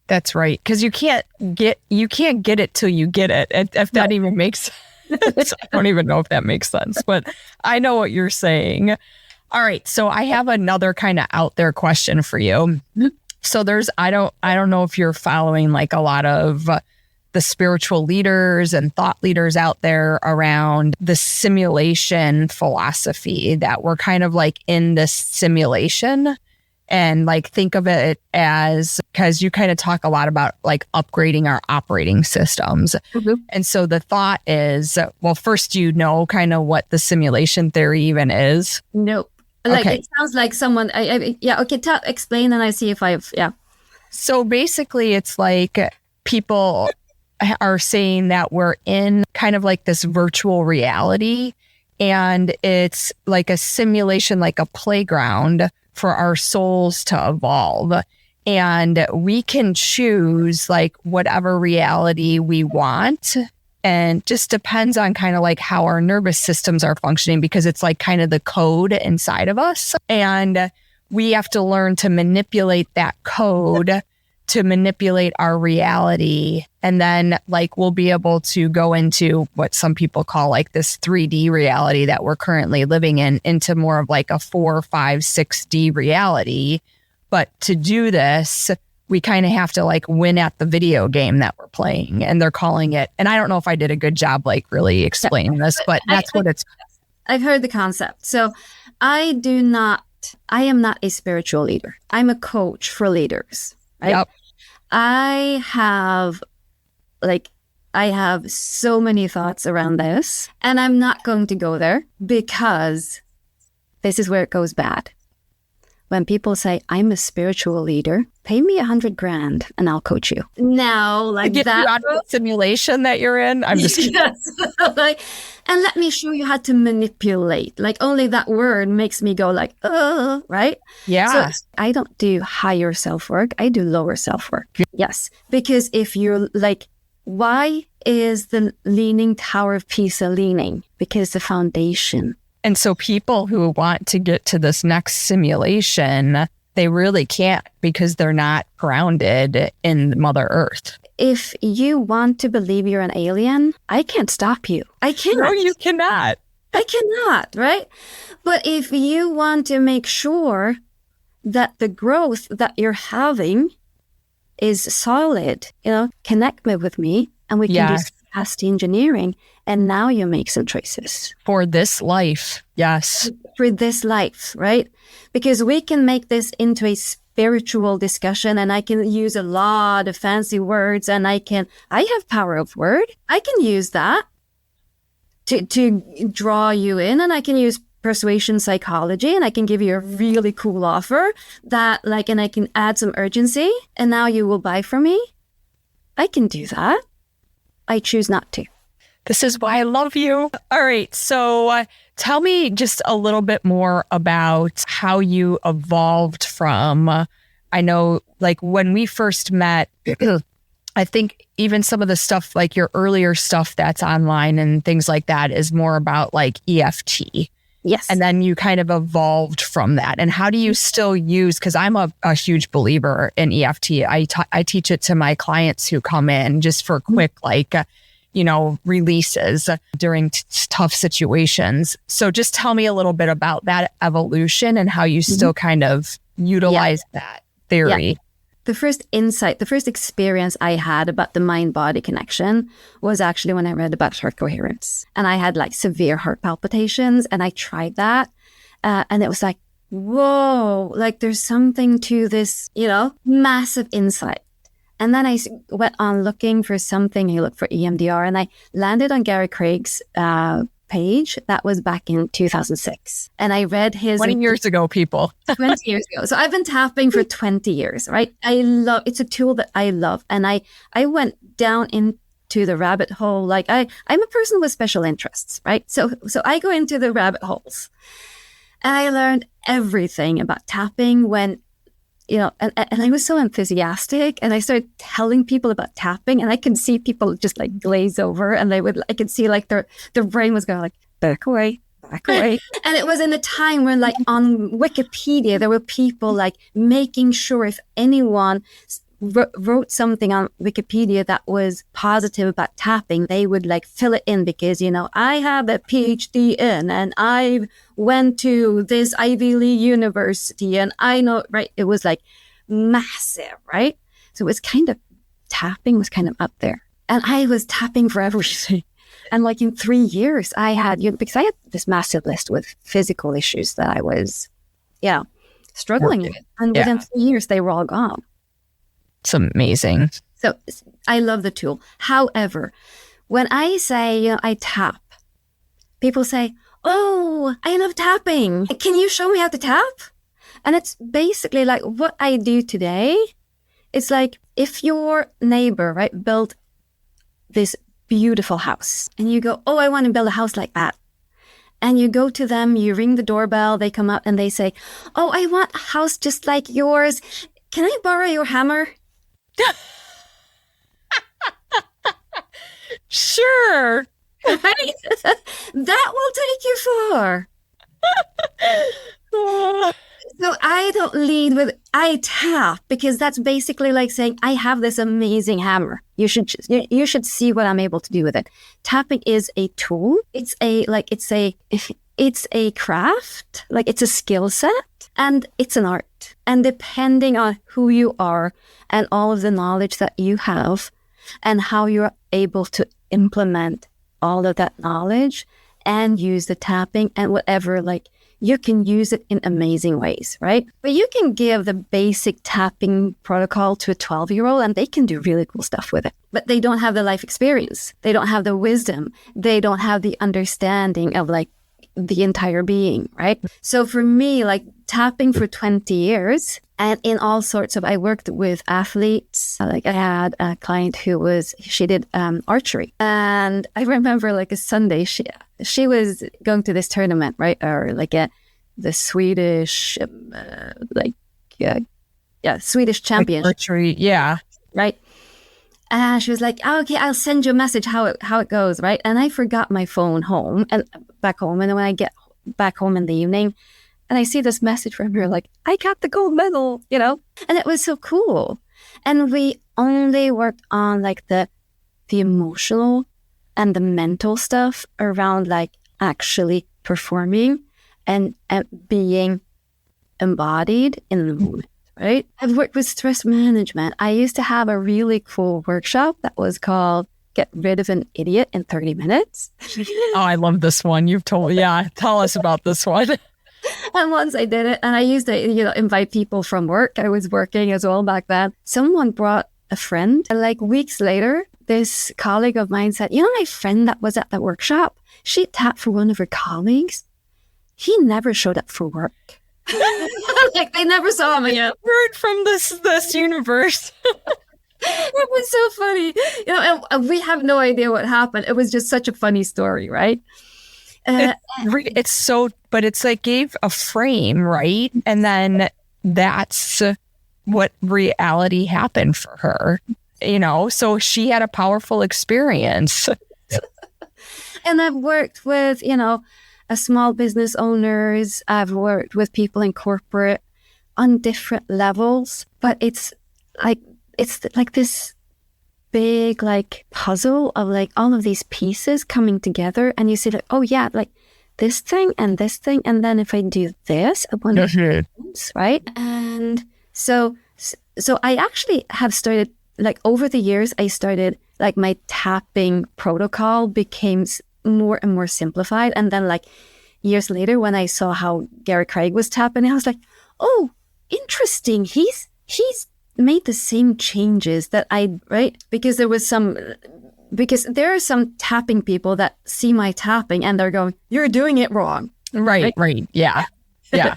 That's right. Because you can't get it till you get it. If that even makes sense. I don't even know if that makes sense, but I know what you're saying. All right. So I have another kind of out there question for you. So I don't know if you're following like a lot of the spiritual leaders and thought leaders out there around the simulation philosophy, that we're kind of like in this simulation, and like think of it as, because you kind of talk a lot about like upgrading our operating systems. And so the thought is, well, first, kind of what the simulation theory even is? Nope. Like, okay. It sounds like someone, explain, and I see if So basically it's like people are saying that we're in kind of like this virtual reality, and it's like a simulation, like a playground for our souls to evolve. And we can choose like whatever reality we want. And just depends on kind of like how our nervous systems are functioning, because it's like kind of the code inside of us. And we have to learn to manipulate that code to manipulate our reality. And then like we'll be able to go into what some people call like this 3D reality that we're currently living in, into more of like a 4, 5, 6D reality. But to do this, we kind of have to like win at the video game that we're playing. And they're calling it, and I don't know if I did a good job like really explaining this, but that's what it's. I've heard the concept. So I am not a spiritual leader. I'm a coach for leaders. Right? Yep. I have so many thoughts around this, and I'm not going to go there, because this is where it goes bad. When people say, I'm a spiritual leader, pay me $100,000 and I'll coach you. Now, like get that, you out of the simulation that you're in. I'm just kidding. Yes. And let me show you how to manipulate. Like, only that word makes me go like, right? Yeah. So I don't do higher self-work. I do lower self-work. Yes. Because if you're like, why is the Leaning Tower of Pisa leaning? Because the foundation. And so people who want to get to this next simulation, they really can't, because they're not grounded in Mother Earth. If you want to believe you're an alien, I can't stop you. I cannot. No, you cannot. I cannot, right? But if you want to make sure that the growth that you're having is solid, connect with me, and we can do past engineering. And now you make some choices. For this life, yes. For this life, right? Because we can make this into a spiritual discussion, and I can use a lot of fancy words, and I have power of word. I can use that to draw you in, and I can use persuasion psychology, and I can give you a really cool offer that and I can add some urgency, and now you will buy from me. I can do that. I choose not to. This is why I love you. All right. So tell me just a little bit more about how you evolved from, I know like when we first met, I think even some of the stuff, like your earlier stuff that's online and things like that, is more about like EFT. Yes. And then you kind of evolved from that. And how do you still use, because I'm a huge believer in EFT. I teach it to my clients who come in just for quick, releases during tough situations. So just tell me a little bit about that evolution and how you still kind of utilize that theory. Yeah. the first insight, the first experience I had about the mind-body connection was actually when I read about heart coherence. And I had like severe heart palpitations, and I tried that. And it was like, whoa, like there's something to this, massive insight. And then I went on looking for something. I looked for EMDR, and I landed on Gary Craig's page. That was back in 2006. And I read his... 20 years ago, people. 20 years ago. So I've been tapping for 20 years, right? It's a tool that I love. And I went down into the rabbit hole. Like I'm a person with special interests, right? So I go into the rabbit holes. And I learned everything about tapping when, and I was so enthusiastic, and I started telling people about tapping, and I could see people just like glaze over, and I could see like their brain was going like, back away. And it was in a time when like on Wikipedia, there were people like making sure if anyone wrote something on Wikipedia that was positive about tapping, they would like fill it in because, I have a PhD and I went to this Ivy League university and I know, right? It was like massive, right? So it was tapping was kind of up there. And I was tapping for everything. And like in 3 years, I had, because I had this massive list with physical issues that I was, struggling with. And within 3 years, they were all gone. It's amazing. So I love the tool. However, when I say, I tap, people say, oh, I love tapping. Can you show me how to tap? And it's basically like what I do today. It's like if your neighbor, right, built this beautiful house and you go, oh, I want to build a house like that. And you go to them, you ring the doorbell, they come up and they say, oh, I want a house just like yours. Can I borrow your hammer? Sure. Right? That will take you far. So I don't lead with, I tap, because that's basically like saying, I have this amazing hammer. You should see what I'm able to do with it. Tapping is a tool. It's a craft, like it's a skill set, and it's an art. And depending on who you are and all of the knowledge that you have and how you're able to implement all of that knowledge and use the tapping and whatever, like you can use it in amazing ways, right? But you can give the basic tapping protocol to a 12-year-old and they can do really cool stuff with it. But they don't have the life experience. They don't have the wisdom. They don't have the understanding of like the entire being, right? So for me, like tapping for 20 years and in all sorts of, I worked with athletes. Like I had a client she did archery. And I remember like a Sunday, she was going to this tournament, right? Or like the Swedish, Swedish championship. Like archery, yeah. Right. And she was like, oh, okay, I'll send you a message how it goes, right? And I forgot my phone back home. And then when I get back home in the evening and I see this message from her, like, I got the gold medal, And it was so cool. And we only worked on like the emotional and the mental stuff around like actually performing and being embodied in the moment. Right? I've worked with stress management. I used to have a really cool workshop that was called Get Rid of an Idiot in 30 Minutes. Oh, I love this one. Tell us about this one. And once I did it, and I used to, invite people from work. I was working as well back then. Someone brought a friend. And like weeks later, this colleague of mine said, my friend that was at the workshop, she tapped for one of her colleagues. He never showed up for work. Like they never saw him again. Word from this universe. It was so funny, and we have no idea what happened. It was just such a funny story, right? But it's like gave a frame, right? And then that's what reality happened for her, So she had a powerful experience. And I've worked with, small business owners. I've worked with people in corporate on different levels, but it's like this big like puzzle of like all of these pieces coming together, and you see like, oh yeah, like this thing, and then if I do this, I want to do this, right? And so So I actually have started, like over the years, I started like my tapping protocol became more and more simplified. And then like years later, when I saw how Gary Craig was tapping, I was like, oh, interesting. He's made the same changes that right? Because there are some tapping people that see my tapping and they're going, you're doing it wrong. Right. Yeah. Yeah.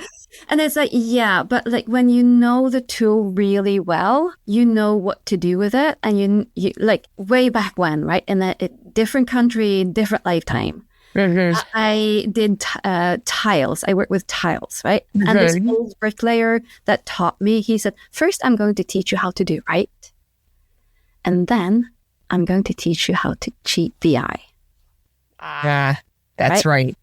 And it's like, yeah, but like when you know the tool really well, you know what to do with it. And you like way back when, right? In a different country, different lifetime. Mm-hmm. I did tiles. I worked with tiles, right? Mm-hmm. And this old bricklayer that taught me, he said, first, I'm going to teach you how to do right. And then I'm going to teach you how to cheat the eye. That's right.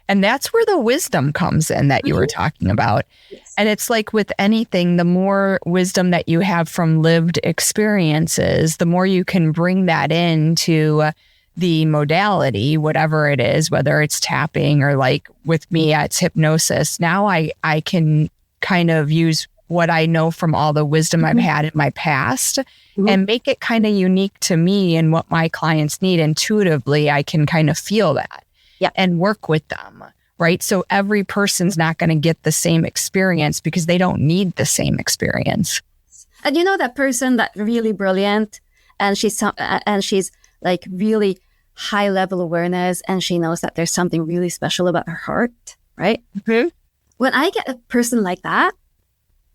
And that's where the wisdom comes in that you were talking about. Yes. And it's like with anything, the more wisdom that you have from lived experiences, the more you can bring that into the modality, whatever it is, whether it's tapping or like with me, it's hypnosis. Now I can kind of use what I know from all the wisdom I've had in my past and make it kind of unique to me and what my clients need. Intuitively, I can kind of feel that. Yeah. And work with them, right? So every person's not going to get the same experience because they don't need the same experience. And you know that person that's really brilliant and she's like really high level awareness and she knows that there's something really special about her heart, right? Mm-hmm. When I get a person like that,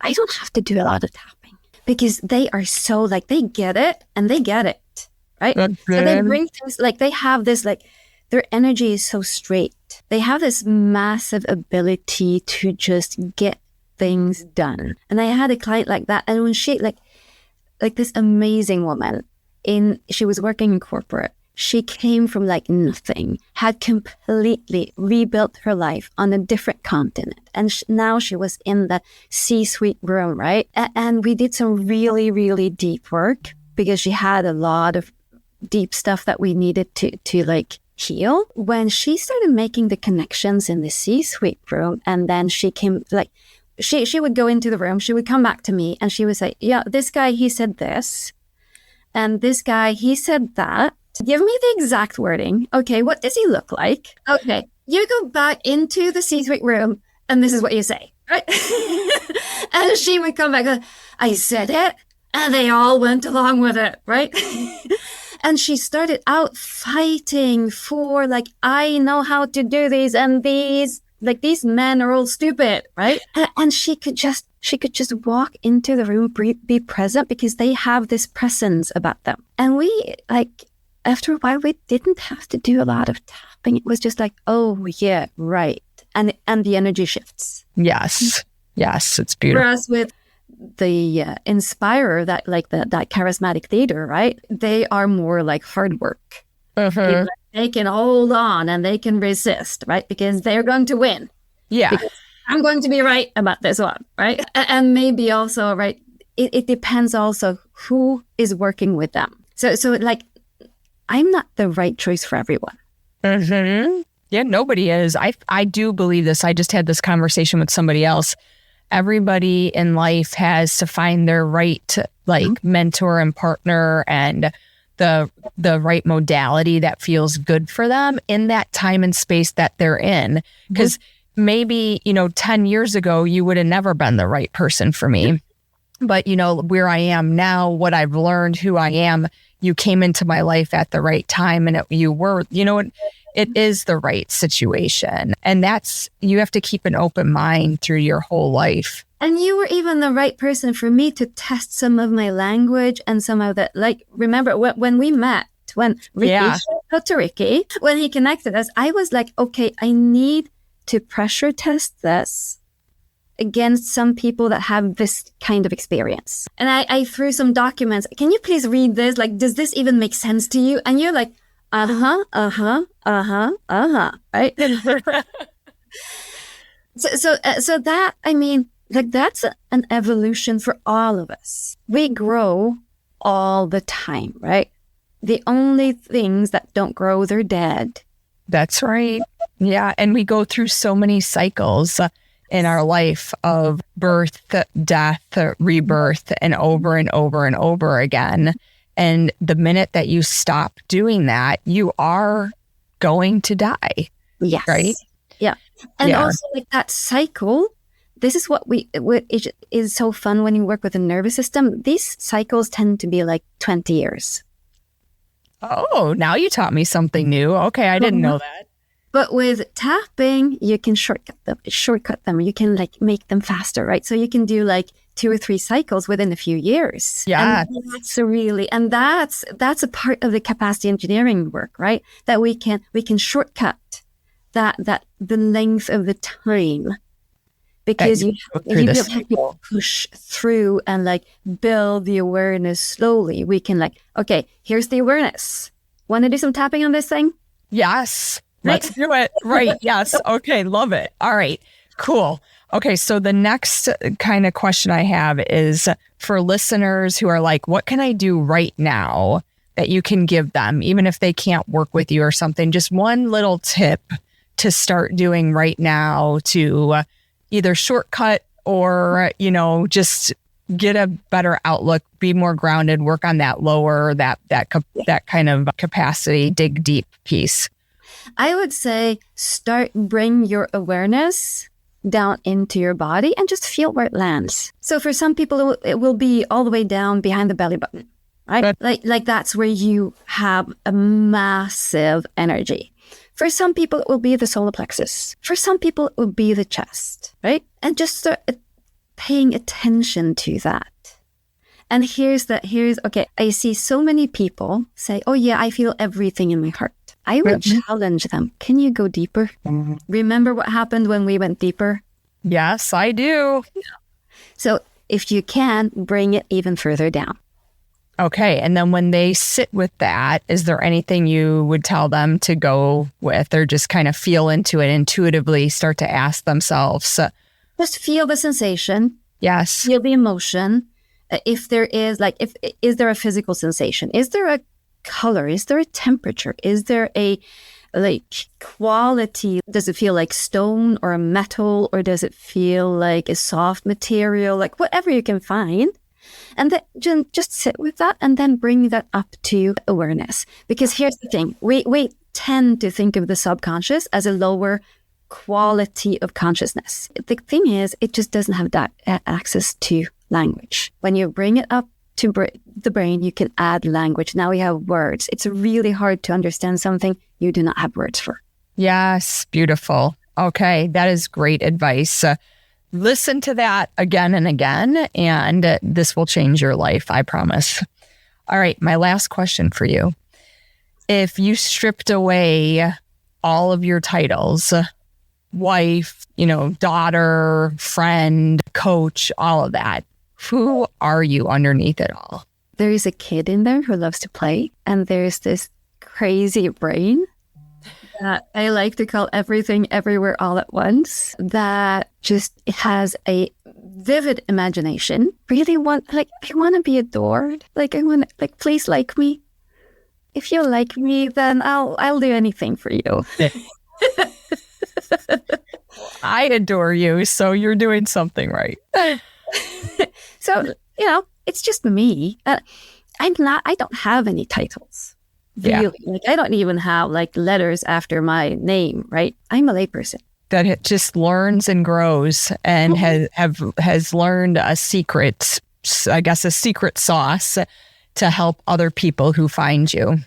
I don't have to do a lot of tapping because they are so like, they get it and they get it, right? So they bring things like they have this like, their energy is so straight. They have this massive ability to just get things done. And I had a client like that. And when she, like this amazing woman, she was working in corporate. She came from like nothing, had completely rebuilt her life on a different continent. And now she was in the C-suite room, right? And we did some really, really deep work because she had a lot of deep stuff that we needed to like, heal. When she started making the connections in the C-suite room, and then she came like she would go into the room, she would come back to me and she would say, yeah, this guy, he said this, and this guy, he said that. Give me the exact wording. Okay, what does he look like? Okay, you go back into the C-suite room and this is what you say, right? And she would come back, I said it, and they all went along with it, right? And she started out fighting for like, I know how to do these and these men are all stupid, right? And she could just walk into the room, be present because they have this presence about them. And we like, after a while, we didn't have to do a lot of tapping. It was just like, oh yeah, right. And the energy shifts. Yes. Yes. It's beautiful. Whereas with the inspirer, that charismatic leader, right? They are more like hard work. Uh-huh. They can hold on and they can resist, right? Because they're going to win. Yeah. Because I'm going to be right about this one, right? And maybe also, right, it depends also who is working with them. So like, I'm not the right choice for everyone. Mm-hmm. Yeah, nobody is. I do believe this. I just had this conversation with somebody else. Everybody in life has to find their right mentor and partner and the right modality that feels good for them in that time and space that they're in. Because maybe, 10 years ago, you would have never been the right person for me. But, where I am now, what I've learned, who I am, you came into my life at the right time and it is the right situation. And you have to keep an open mind through your whole life. And you were even the right person for me to test some of my language and some of that. Like, remember when we met, when Ricky, when he connected us, I was like, okay, I need to pressure test this against some people that have this kind of experience. And I threw some documents. Can you please read this? Like, does this even make sense to you? And you're like, right? So that, I mean, like that's an evolution for all of us. We grow all the time, right? The only things that don't grow, they're dead. That's right. Yeah. And we go through so many cycles. in our life of birth, death, rebirth, and over and over and over again. And the minute that you stop doing that, you are going to die. Yes. Right? Yeah. And also like that cycle, this is what is so fun when you work with the nervous system. These cycles tend to be like 20 years. Oh, now you taught me something new. Okay, I didn't know that. But with tapping, you can shortcut them. You can like make them faster, right? So you can do like 2 or 3 cycles within a few years. Yeah. And that's a part of the capacity engineering work, right? That we can shortcut that the length of the time, because you have to push through and like build the awareness slowly. We can like, okay, here's the awareness. Want to do some tapping on this thing? Yes. Let's do it. Right. Yes. Okay. Love it. All right. Cool. Okay. So the next kind of question I have is for listeners who are like, what can I do right now that you can give them, even if they can't work with you or something? Just one little tip to start doing right now to either shortcut or, just get a better outlook, be more grounded, work on that lower, that kind of capacity, dig deep piece. I would say bring your awareness down into your body and just feel where it lands. So for some people, it will be all the way down behind the belly button, right? Like that's where you have a massive energy. For some people, it will be the solar plexus. For some people, it will be the chest, right? And just start paying attention to that. And okay, I see so many people say, oh yeah, I feel everything in my heart. I would challenge them. Can you go deeper? Remember what happened when we went deeper? Yes, I do. So if you can, bring it even further down. Okay. And then when they sit with that, is there anything you would tell them to go with, or just kind of feel into it intuitively, start to ask themselves? Just feel the sensation. Yes. Feel the emotion. If there is is there a physical sensation? Is there a color? Is there a temperature? Is there a quality? Does it feel like stone or a metal, or does it feel like a soft material? Like whatever you can find. And then just sit with that and then bring that up to awareness. Because here's the thing, we tend to think of the subconscious as a lower quality of consciousness. The thing is, it just doesn't have that access to language. When you bring it up to the brain, you can add language. Now we have words. It's really hard to understand something you do not have words for. Yes, beautiful. Okay, that is great advice. Listen to that again and again, and this will change your life, I promise. All right, my last question for you. If you stripped away all of your titles, wife, daughter, friend, coach, all of that, who are you underneath it all? There is a kid in there who loves to play, and there's this crazy brain that I like to call everything, everywhere, all at once, that just has a vivid imagination. Really I want to be adored. Please like me. If you like me, then I'll do anything for you. I adore you, so you're doing something right. So, it's just me. I don't have any titles. Really. Yeah. I don't even have letters after my name, right? I'm a layperson. That it just learns and grows and has learned a secret, I guess, a secret sauce to help other people who find you.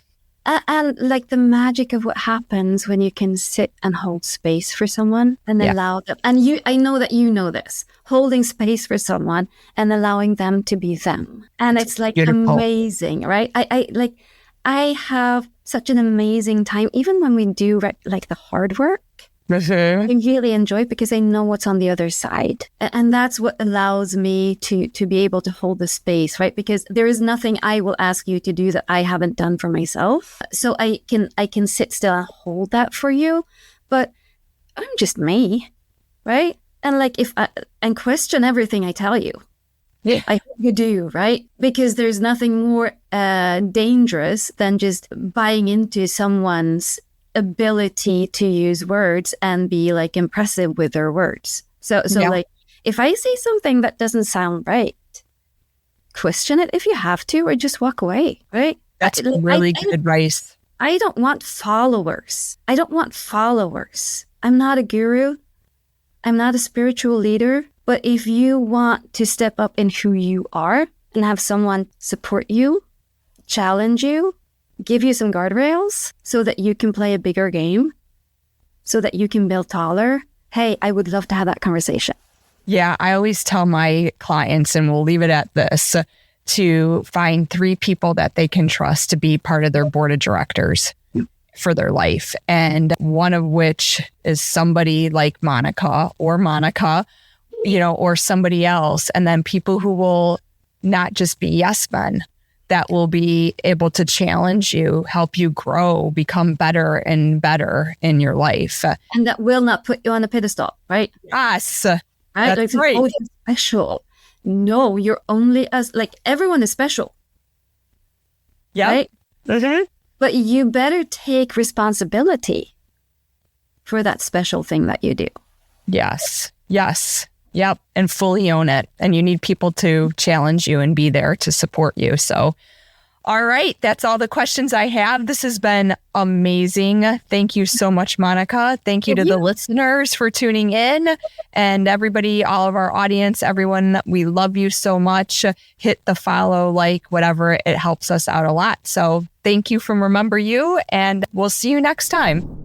And the magic of what happens when you can sit and hold space for someone and allow them. And I know that you know this, holding space for someone and allowing them to be them. And it's beautiful. Amazing, right? I have such an amazing time, even when we do the hard work. I really enjoy it because I know what's on the other side. And that's what allows me to be able to hold the space, right? Because there is nothing I will ask you to do that I haven't done for myself. So I can sit still and hold that for you, but I'm just me, right? And and question everything I tell you. Yeah, I hope you do, right? Because there's nothing more dangerous than just buying into someone's ability to use words and be impressive with their words. So like, if I say something that doesn't sound right, question it if you have to, or just walk away, right? That's really good advice. I don't want followers. I'm not a guru. I'm not a spiritual leader. But if you want to step up in who you are and have someone support you, challenge you, give you some guardrails so that you can play a bigger game, so that you can build taller, hey, I would love to have that conversation. Yeah, I always tell my clients, and we'll leave it at this, to find 3 people that they can trust to be part of their board of directors for their life. And one of which is somebody like Monica, or somebody else. And then people who will not just be yes men, that will be able to challenge you, help you grow, become better and better in your life. And that will not put you on a pedestal, right? Yes. Right? That's right. Oh, you're special. No, you're only everyone is special. Yeah. Right? Mm-hmm. But you better take responsibility for that special thing that you do. Yes. Yep. And fully own it. And you need people to challenge you and be there to support you. So, all right. That's all the questions I have. This has been amazing. Thank you so much, Monica. Thank you to the listeners for tuning in, and everybody, all of our audience, everyone, we love you so much. Hit the follow, like, whatever. It helps us out a lot. So thank you from Remember You, and we'll see you next time.